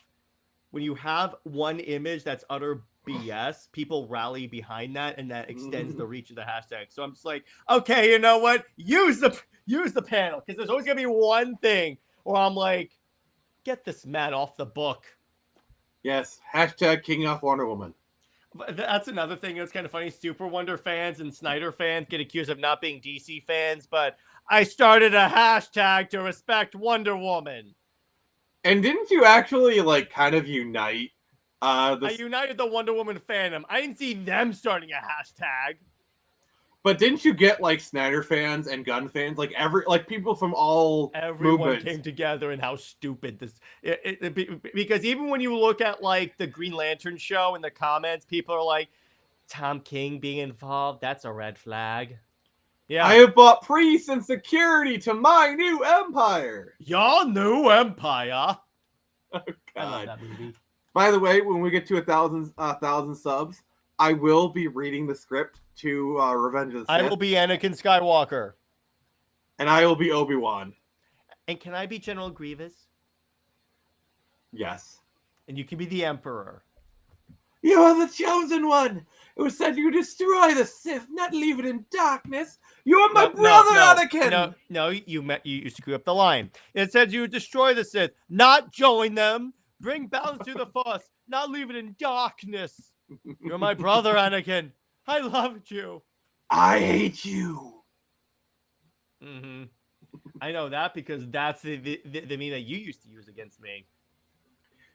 when you have one image that's utter BS, people rally behind that, and that extends the reach of the hashtag. So I'm just like, okay, you know what? Use the panel, because there's always gonna be one thing where I'm like, get this man off the book. Yes, hashtag King off Wonder Woman. But that's another thing that's kind of funny. Super Wonder fans and Snyder fans get accused of not being DC fans, but I started a hashtag to respect Wonder Woman. And didn't you actually kind of unite? I united the Wonder Woman fandom. I didn't see them starting a hashtag. But didn't you get Snyder fans and Gunn fans, people from all everyone movements came together, and how stupid this because even when you look at the Green Lantern show in the comments, people are like, Tom King being involved, that's a red flag. Yeah, I have bought priests and security to my new empire. Your new empire. Oh, God. I love that movie. By the way, when we get to 1,000 subs, I will be reading the script to Revenge of the Sith. I will be Anakin Skywalker. And I will be Obi-Wan. And can I be General Grievous? Yes. And you can be the Emperor. You are the chosen one. It was said you destroy the Sith, not leave it in darkness. You are my brother, Anakin. No, you screw up the line. It says you destroy the Sith, not join them. Bring balance to the Force, not leave it in darkness. You're my brother, Anakin. I loved you. I hate you. Mm-hmm. I know that because that's the meme that you used to use against me.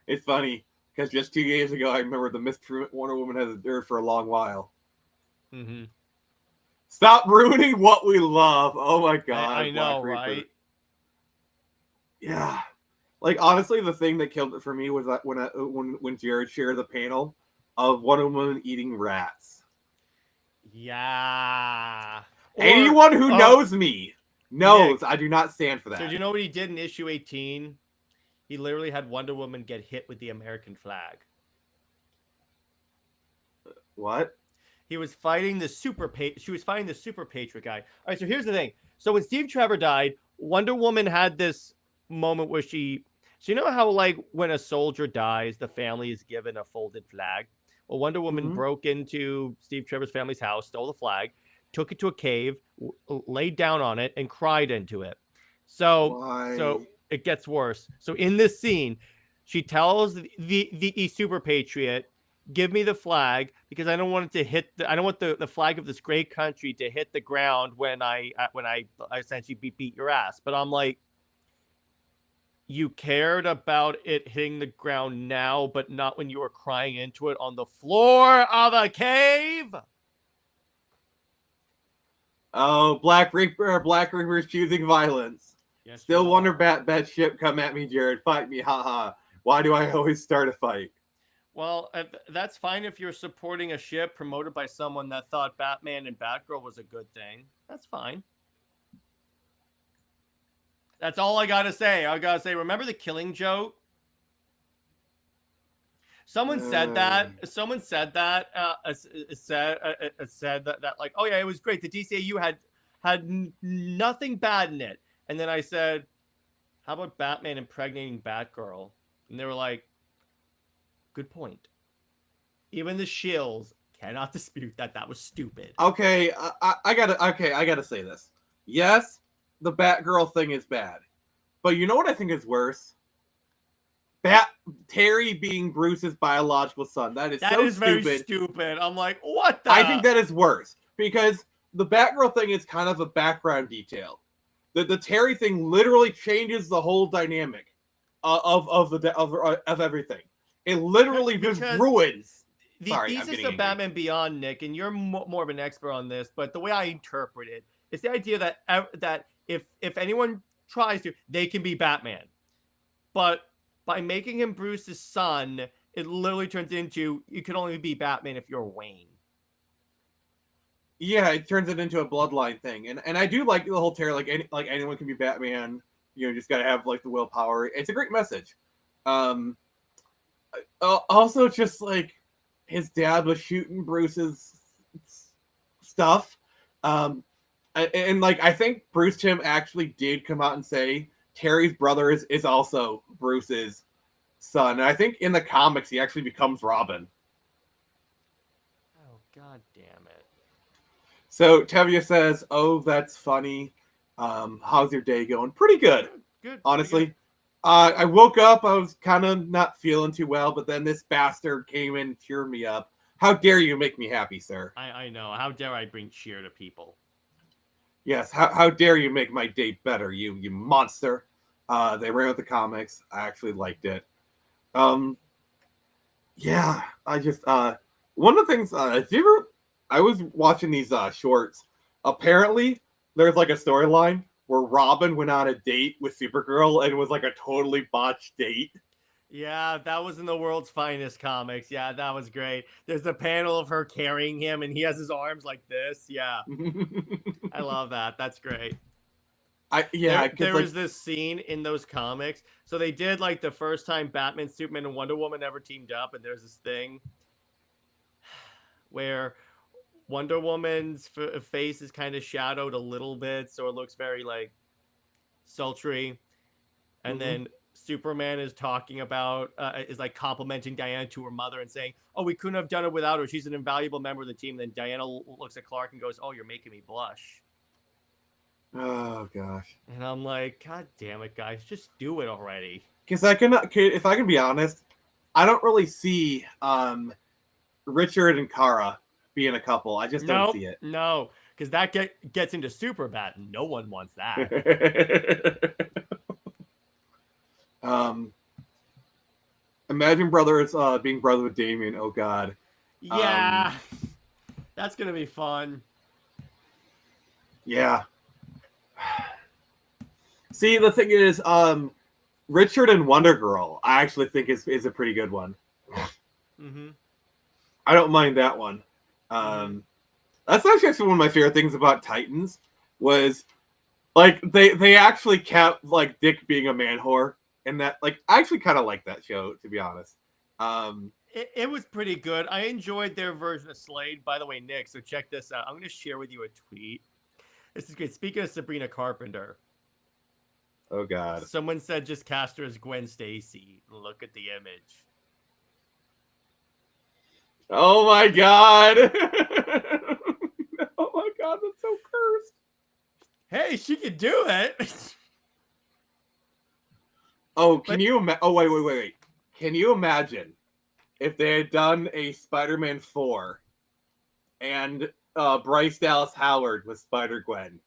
It's funny because just 2 years ago, I remember the mistreatment Wonder Woman has endured for a long while. Mm-hmm. Stop ruining what we love. Oh my God. I know, right? Yeah. Honestly, the thing that killed it for me was that when Jared shared the panel of Wonder Woman eating rats. Yeah. Anyone who knows me knows Nick, I do not stand for that. So do you know what he did in issue 18? He literally had Wonder Woman get hit with the American flag. What? He was fighting the She was fighting the super patriot guy. All right, so here's the thing. So when Steve Trevor died, Wonder Woman had this moment where so you know how when a soldier dies, the family is given a folded flag? Well, Wonder Woman broke into Steve Trevor's family's house, stole the flag, took it to a cave, laid down on it, and cried into it. So it gets worse. So in this scene, she tells the super patriot, "Give me the flag because I don't want it to hit. I don't want the flag of this great country to hit the ground when I essentially beat your ass." But I'm like, you cared about it hitting the ground now, but not when you were crying into it on the floor of a cave. Oh, Black Reaper's choosing violence. Yes, Still wonder bat ship, come at me, Jared. Fight me, haha. Why do I always start a fight? Well, that's fine if you're supporting a ship promoted by someone that thought Batman and Batgirl was a good thing. That's fine. That's all I gotta say. I gotta say, remember the Killing Joke? Someone said that. Someone said that. Said that like, oh yeah, it was great. The DCAU had nothing bad in it. And then I said, how about Batman impregnating Batgirl? And they were like, good point. Even the shills cannot dispute that that was stupid. Okay, I gotta say this. Yes, the Batgirl thing is bad, but you know what I think is worse? Terry being Bruce's biological son. That is so very stupid. stupid. I'm like, what the? I think that is worse because the Batgirl thing is kind of a background detail. The Terry thing literally changes the whole dynamic of everything. It literally just ruins. The thesis of Batman Beyond, Nick, and you're more of an expert on this, but the way I interpret it is the idea that if anyone tries to, they can be Batman, but by making him Bruce's son, it literally turns into you can only be Batman if you're Wayne. Yeah, it turns it into a bloodline thing, and I do like the whole Terry, like anyone can be Batman. You know, just gotta have like the willpower. It's a great message. Also, just like his dad was shooting Bruce's stuff, and like I think Bruce Timm actually did come out and say Terry's brother is also Bruce's son. And I think in the comics he actually becomes Robin. Oh, god damn it. So Tevye says, oh, that's funny. How's your day going? Pretty good. Good. Honestly. Good. I woke up, I was kind of not feeling too well, but then this bastard came in and cheered me up. How dare you make me happy, sir? I know. How dare I bring cheer to people? Yes, how dare you make my day better, you monster. They ran with the comics. I actually liked it. Yeah, I just one of the things I was watching these shorts. Apparently, there's like a storyline where Robin went on a date with Supergirl and it was like a totally botched date. Yeah, that was in the World's Finest comics. Yeah, that was great. There's a panel of her carrying him and he has his arms like this. Yeah. I love that. That's great. There was this scene in those comics. So they did like the first time Batman, Superman, and Wonder Woman ever teamed up, and there's this thing where Wonder Woman's face is kind of shadowed a little bit, so it looks very like sultry, and then Superman is talking about is like complimenting Diana to her mother and saying, "Oh, we couldn't have done it without her. She's an invaluable member of the team." Then Diana looks at Clark and goes, "Oh, you're making me blush." Oh gosh. And I'm like, God damn it, guys, just do it already. Because if I can be honest, I don't really see Richard and Kara being a couple. I just don't see it. No, because that gets into Superbat. No one wants that. Imagine brothers being brother with Damien. Oh God. Yeah, that's gonna be fun. Yeah. See, the thing is, Richard and Wonder Girl, I actually think is a pretty good one. I don't mind that one. That's actually one of my favorite things about Titans was like they actually kept like Dick being a man whore, and that like I actually kind of like that show, to be honest. It was pretty good. I enjoyed their version of Slade. By the way, Nick, so check this out. I'm going to share with you a tweet. This is good. Speaking of Sabrina Carpenter. Oh, God. Someone said just cast her as Gwen Stacy. Look at the image. Oh, my God. Oh, my God. That's so cursed. Hey, she could do it. Oh, can you imagine? Oh, wait. Can you imagine if they had done a Spider-Man 4 and Bryce Dallas Howard was Spider-Gwen?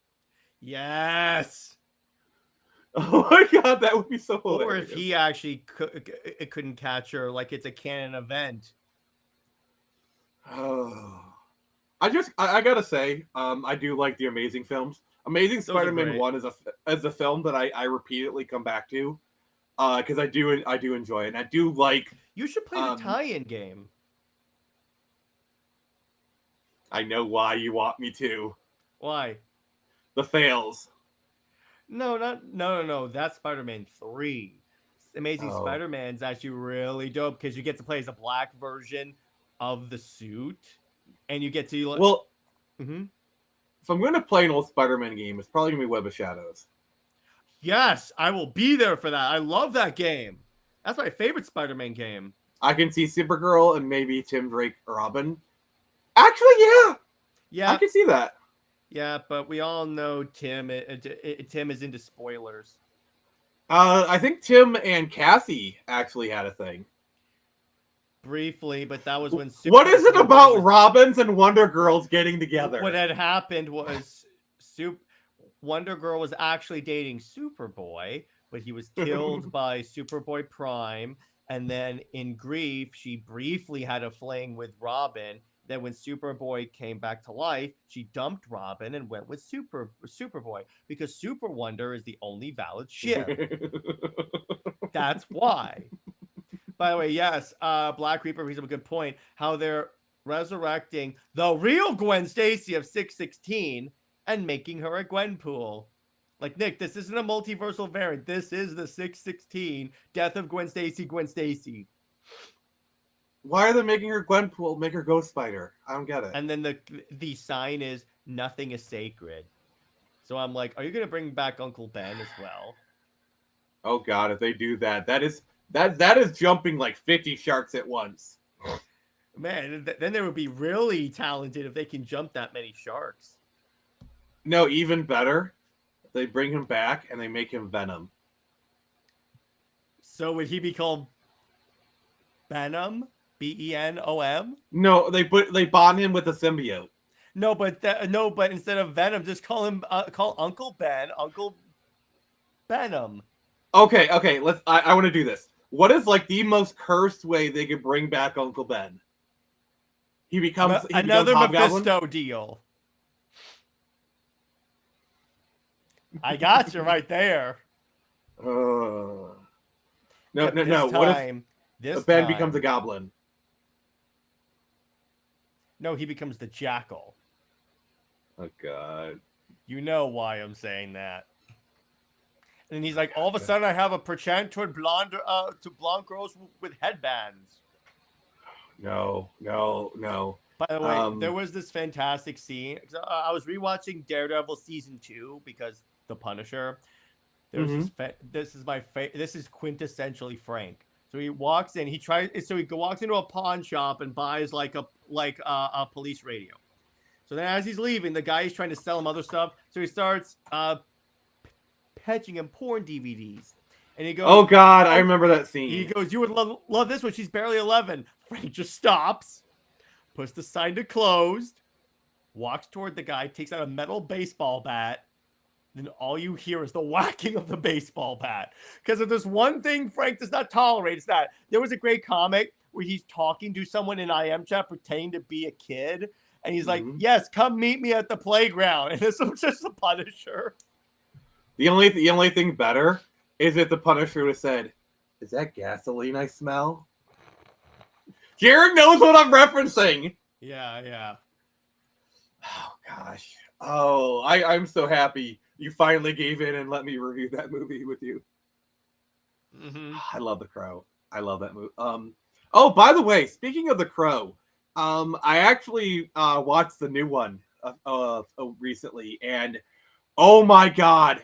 Yes. Oh my God, that would be so hilarious. Or if he actually couldn't catch her, like it's a canon event. Oh, I gotta say, I do like the Amazing films. Amazing Spider-Man 1 is a film that I repeatedly come back to, because I do enjoy it, and I do like. You should play the tie-in game. I know why you want me to. Why? The fails. No. That's Spider-Man 3. Amazing Oh. Spider-Man's actually really dope because you get to play as a black version of the suit, and you get to Well, Mhm. if I'm going to play an old Spider-Man game, it's probably going to be Web of Shadows. Yes, I will be there for that. I love that game. That's my favorite Spider-Man game. I can see Supergirl and maybe Tim Drake or Robin. Actually, yeah, I Yeah, can see that. yeah, but we all know Tim is into spoilers. I think Tim and Cassie actually had a thing. Briefly, but that was when What is it Superboy about was Robins and Wonder Girls getting together? what had happened was Wonder Girl was actually dating Superboy, but he was killed by Superboy Prime. And then in grief, she briefly had a fling with Robin. Then when Superboy came back to life, she dumped Robin and went with Superboy because Super Wonder is the only valid ship. That's why. By the way, yes, Black Reaper brings up a good point. How they're resurrecting the real Gwen Stacy of 616 and making her a Gwenpool. Like, Nick, this isn't a multiversal variant. This is the 616 Death of Gwen Stacy, Gwen Stacy. Why are they making her Gwenpool? Make her Ghost Spider. I don't get it. And then the sign is nothing is sacred. So I'm like, are you gonna bring back Uncle Ben as well? Oh God, if they do that, that is jumping like 50 sharks at once. Man, then they would be really talented if they can jump that many sharks. No, even better, they bring him back and they make him Venom. So would he be called Venom? Benom? No, they bond him with a symbiote. No, but instead of Venom, just call him call Uncle Ben Uncle Venom. Okay, I want to do this. What is like the most cursed way they could bring back Uncle Ben? He becomes Another Hobgoblin? Mephisto deal. I got you right there. No. What if Ben becomes a goblin? No, he becomes the Jackal. Oh God. You know why I'm saying that. And he's like, all of a sudden, I have a penchant toward blonde girls with headbands. No. By the way, there was this fantastic scene. I was rewatching Daredevil season 2 because The Punisher. There's this is this is quintessentially Frank. So he walks in. He walks into a pawn shop and buys like a police radio. So then, as he's leaving, the guy is trying to sell him other stuff. So he starts pitching him porn DVDs. And he goes, oh God, I remember that scene. He goes, you would love this one. She's barely 11. Frank just stops, puts the sign to closed, walks toward the guy, takes out a metal baseball bat. Then all you hear is the whacking of the baseball bat. Because if there's one thing Frank does not tolerate, it's that. There was a great comic where he's talking to someone in IM chat pretending to be a kid. And he's like, yes, come meet me at the playground. And this was just the Punisher. The only thing better is if the Punisher would have said, is that gasoline I smell? Jared knows what I'm referencing. Yeah. Oh, gosh. Oh, I'm so happy you finally gave in and let me review that movie with you. I love The Crow. I love that movie. Oh, by the way, speaking of The Crow, I actually watched the new one recently, and oh my God.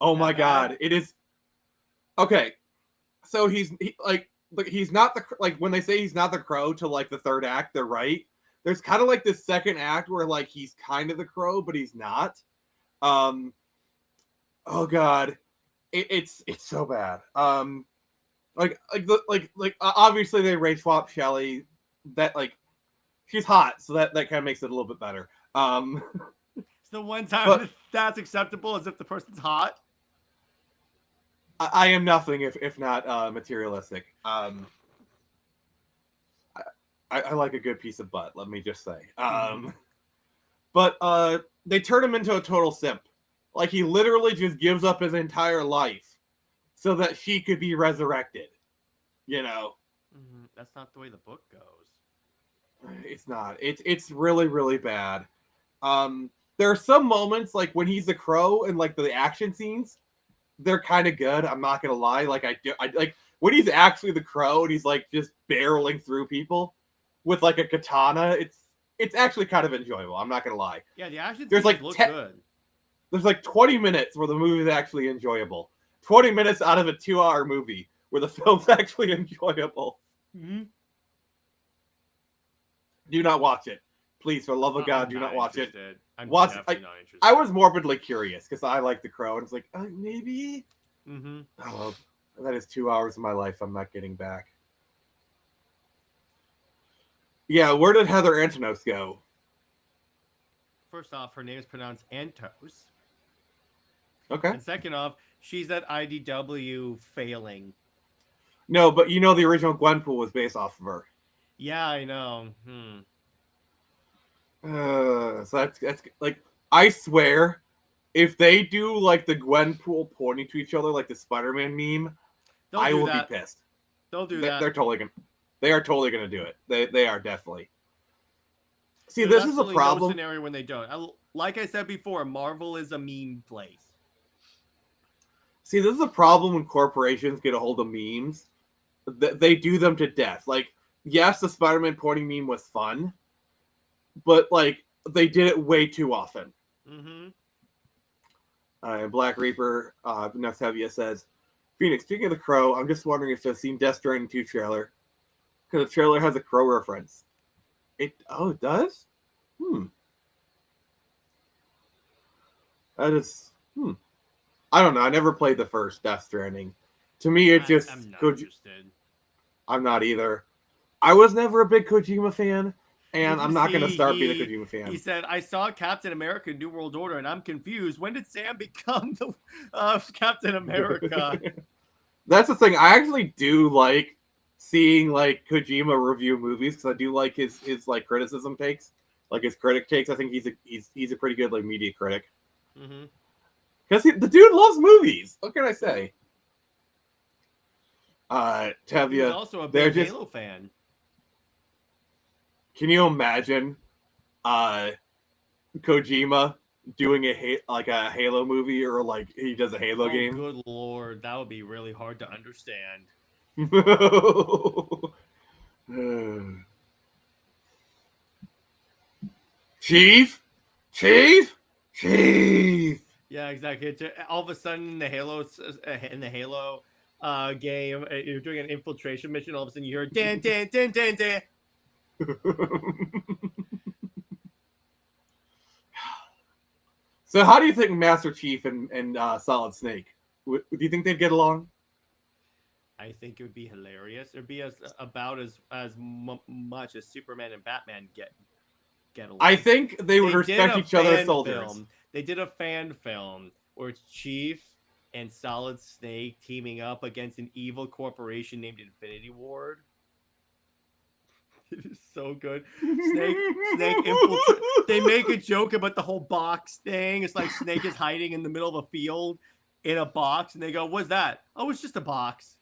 It is okay. So he's not when they say he's not the Crow to like the third act, they're right. There's kind of like this second act where like he's kind of the Crow, but he's not. Oh God, it's so bad. Obviously they race swap Shelley. That like she's hot, so that kind of makes it a little bit better. It's the one time that's acceptable as if the person's hot. I am nothing if not materialistic. I like a good piece of butt, let me just say. But they turn him into a total simp. Like he literally just gives up his entire life so that she could be resurrected. You know? That's not the way the book goes. It's not. It's really, really bad. there are some moments like when he's the Crow and like the action scenes, they're kind of good. I'm not gonna lie. Like I like when he's actually the Crow and he's like just barreling through people with like a katana. It's actually kind of enjoyable. I'm not gonna lie. Yeah, the action There's scenes like look good. There's like 20 minutes where the movie is actually enjoyable. 20 minutes out of a 2-hour movie where the film's actually enjoyable. Mm-hmm. Do not watch it. Please, for the love of God, I'm do not watch interested. it. I'm Watch definitely not interested. I was morbidly curious because I like The Crow, and it's like, maybe? Mm-hmm. Oh, that is 2 hours of my life I'm not getting back. Yeah, where did Heather Antonos go? First off, her name is pronounced Antos. Okay. And second off, she's at IDW failing. No, but you know the original Gwenpool was based off of her. Yeah, I know. So that's like, I swear, if they do like the Gwenpool pointing to each other like the Spider-Man meme, I will be pissed. They'll do that. They are totally gonna do it. They are definitely. See, There's this is a problem. No scenario when they don't. Like I said before, Marvel is a meme place. See, this is a problem when corporations get a hold of memes. They do them to death. Like, yes, the Spider-Man pointing meme was fun, but like they did it way too often. Mm-hmm. And Black Reaper, Nastevia says, Phoenix, speaking of the Crow, I'm just wondering if they've seen Death Stranding 2 trailer. Because the trailer has a Crow reference. It does? That is, I don't know. I never played the first Death Stranding. To me, it just... I'm not interested. I'm not either. I was never a big Kojima fan, and I'm not going to start being a Kojima fan. He said, I saw Captain America New World Order, and I'm confused. When did Sam become the Captain America? That's the thing. I actually do like seeing like Kojima review movies because I do like his like criticism takes, like his critic takes. I think he's a pretty good like media critic. Because the dude loves movies. What can I say? Tevia, He's also a big Halo fan. Can you imagine Kojima doing a Halo movie or like he does a Halo game? Good lord, that would be really hard to understand. Chief. Yeah, exactly. All of a sudden, in the Halo game, you're doing an infiltration mission. All of a sudden, you hear dan dan dan dan dan. So, how do you think Master Chief and Solid Snake? Do you think they'd get along? I think it would be hilarious. It'd be about as much as Superman and Batman get along. I think they would respect each other as soldiers. They did a fan film where it's Chief and Solid Snake teaming up against an evil corporation named Infinity Ward. It is so good. Snake infiltrate. They make a joke about the whole box thing. It's like Snake is hiding in the middle of a field in a box, and they go, "What's that? Oh, it's just a box."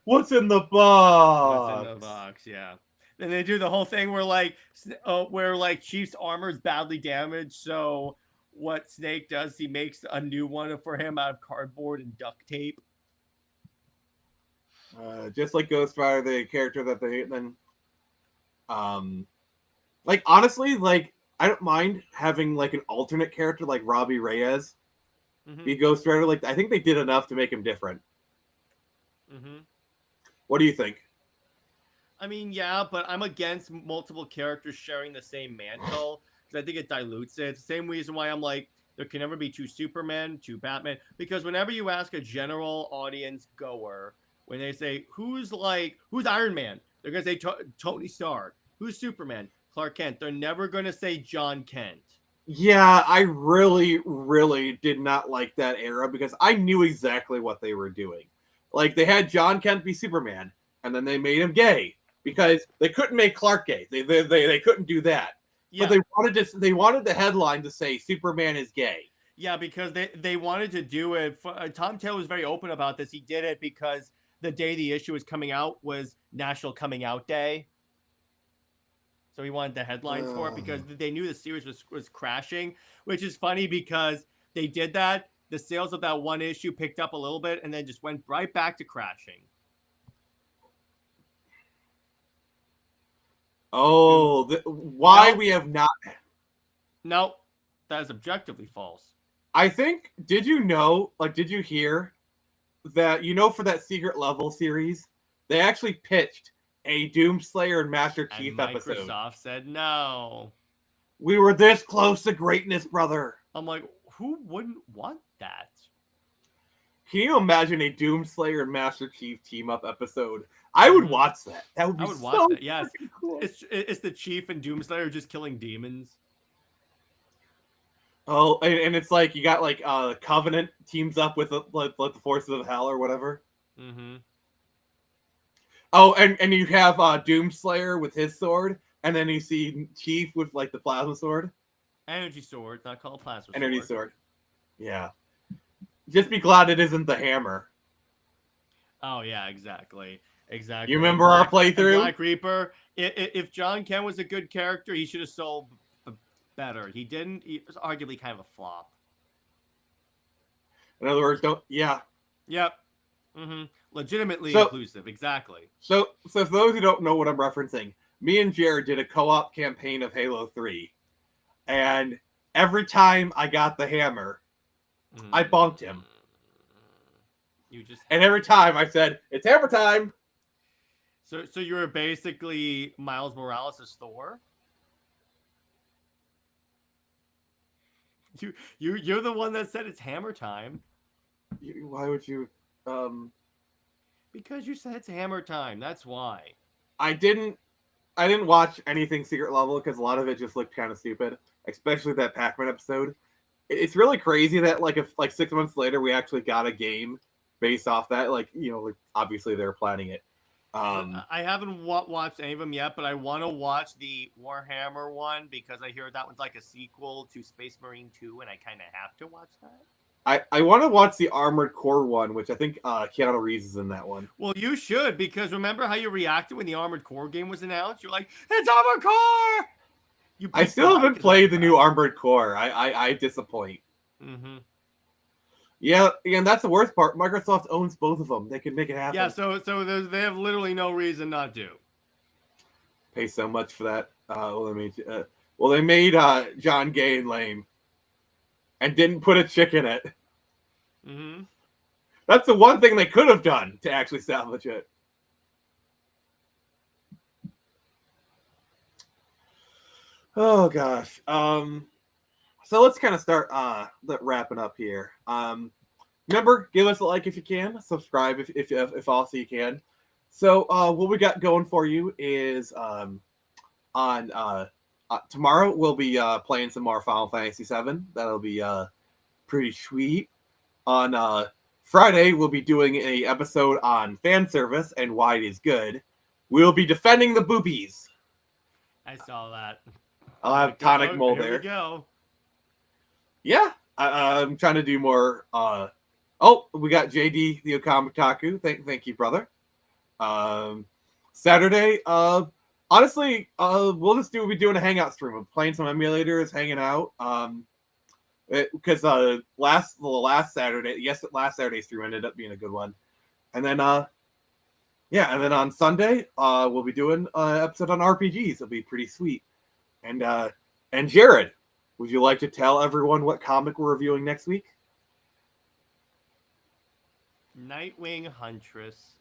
What's in the box? What's in the box? Yeah. And they do the whole thing where Chief's armor is badly damaged. So what Snake does, he makes a new one for him out of cardboard and duct tape. Just like Ghost Rider, the character that they then, like honestly, like I don't mind having like an alternate character like Robbie Reyes be Ghost Rider. Like I think they did enough to make him different. What do you think? I mean, yeah, but I'm against multiple characters sharing the same mantle because I think it dilutes it. It's the same reason why I'm like, there can never be two Supermen, two Batman, because whenever you ask a general audience goer, when they say, who's Iron Man? They're going to say Tony Stark. Who's Superman? Clark Kent. They're never going to say John Kent. Yeah, I really, really did not like that era because I knew exactly what they were doing. Like, they had John Kent be Superman, and then they made him gay because they couldn't make Clark gay. They couldn't do that. Yeah. But they wanted the headline to say Superman is gay. Yeah, because they wanted to do it. Tom Taylor was very open about this. He did it because the day the issue was coming out was National Coming Out Day. So he wanted the headlines for it because they knew the series was crashing, which is funny because they did that. The sales of that one issue picked up a little bit and then just went right back to crashing. Oh, why Nope. we have not... Nope. That is objectively false. I think, did you know, did you hear that, for that Secret Level series, they actually pitched a Doomslayer and Master Chief and episode. Microsoft said no. We were this close to greatness, brother. I'm like, who wouldn't want that? Can you imagine a Doomslayer and Master Chief team-up episode? I would watch that. That would be watch that, yes. Cool. It's the Chief and Doomslayer just killing demons. Oh, and it's like you got Covenant teams up with the Forces of Hell or whatever. Mm-hmm. Oh, and you have Doomslayer with his sword, and then you see Chief with the plasma sword. Energy sword, not called plasma sword. Energy sword. Yeah. Just be glad it isn't the hammer. Oh yeah, exactly. You remember our playthrough? Black Reaper. If John Ken was a good character, he should have sold better. He didn't. He was arguably kind of a flop. In other words, yeah. Yep. Mm-hmm. Legitimately inclusive. Exactly. So for those who don't know what I'm referencing, me and Jared did a co-op campaign of Halo 3. And every time I got the hammer, I bumped him. And every time I said, "It's hammer time." So you were basically Miles Morales' Thor? You're the one that said it's hammer time. Why would you? Because you said it's hammer time. That's why. I didn't watch anything Secret Level because a lot of it just looked kind of stupid, especially that Pac-Man episode. It's really crazy that if 6 months later we actually got a game based off that. Obviously they were planning it. I haven't watched any of them yet, but I want to watch the Warhammer one because I hear that one's like a sequel to Space Marine 2, and I kind of have to watch that. I want to watch the Armored Core one, which I think Keanu Reeves is in that one. Well, you should, because remember how you reacted when the Armored Core game was announced? You're like, it's Armored Core! I still haven't played the new Armored Core. I disappoint. Mm-hmm. Yeah, and that's the worst part. Microsoft owns both of them. They can make it happen. Yeah, so they have literally no reason not to. Pay so much for that. They made John gay and lame, and didn't put a chick in it. Mm-hmm. That's the one thing they could have done to actually salvage it. Oh gosh. So let's kind of start wrapping up here. Remember, give us a like if you can, subscribe if also you can. So what we got going for you is on tomorrow we'll be playing some more Final Fantasy VII. That'll be pretty sweet. On Friday we'll be doing an episode on fan service and why it is good. We'll be defending the boobies. I saw that. I'll have Tonic Mole there. Here we go. Yeah, I'm trying to do more. We got JD the Okamitaku. Thank you, brother. Saturday, honestly, we'll be doing a hangout stream of playing some emulators, hanging out. Because last Saturday's stream ended up being a good one, and then and then on Sunday, we'll be doing an episode on RPGs. It'll be pretty sweet. And Jared, would you like to tell everyone what comic we're reviewing next week? Nightwing Huntress.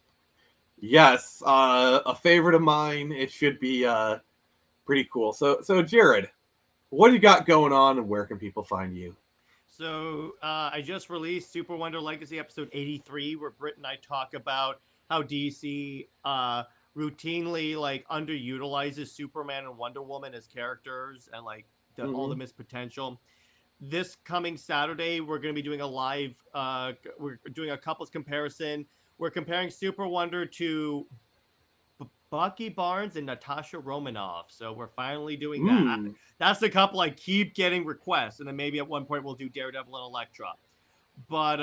Yes, a favorite of mine. It should be pretty cool. So Jared, what do you got going on, and where can people find you? So I just released Super Wonder Legacy episode 83, where Britt and I talk about how DC routinely underutilizes Superman and Wonder Woman as characters and all the missed potential. This coming Saturday, we're going to be doing a live. We're doing a couples comparison. We're comparing Super Wonder to Bucky Barnes and Natasha Romanoff. So we're finally doing that. That's the couple I keep getting requests, and then maybe at one point we'll do Daredevil and Elektra. But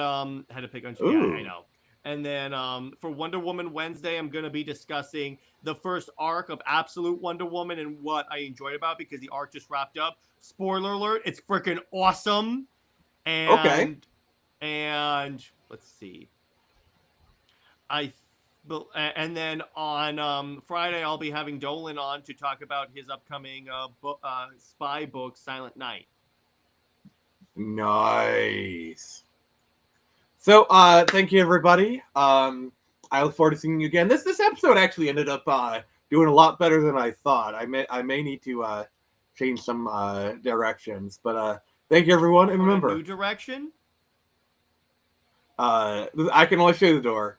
had to pick on. Yeah, I know. And then for Wonder Woman Wednesday, I'm going to be discussing the first arc of Absolute Wonder Woman and what I enjoyed about it because the arc just wrapped up. Spoiler alert, it's freaking awesome. Okay. And let's see. And then on Friday, I'll be having Dolan on to talk about his upcoming spy book, Silent Night. Nice. So, thank you, everybody. I look forward to seeing you again. This episode actually ended up doing a lot better than I thought. I may need to change some directions, but thank you, everyone, and remember, New direction. I can only show you the door.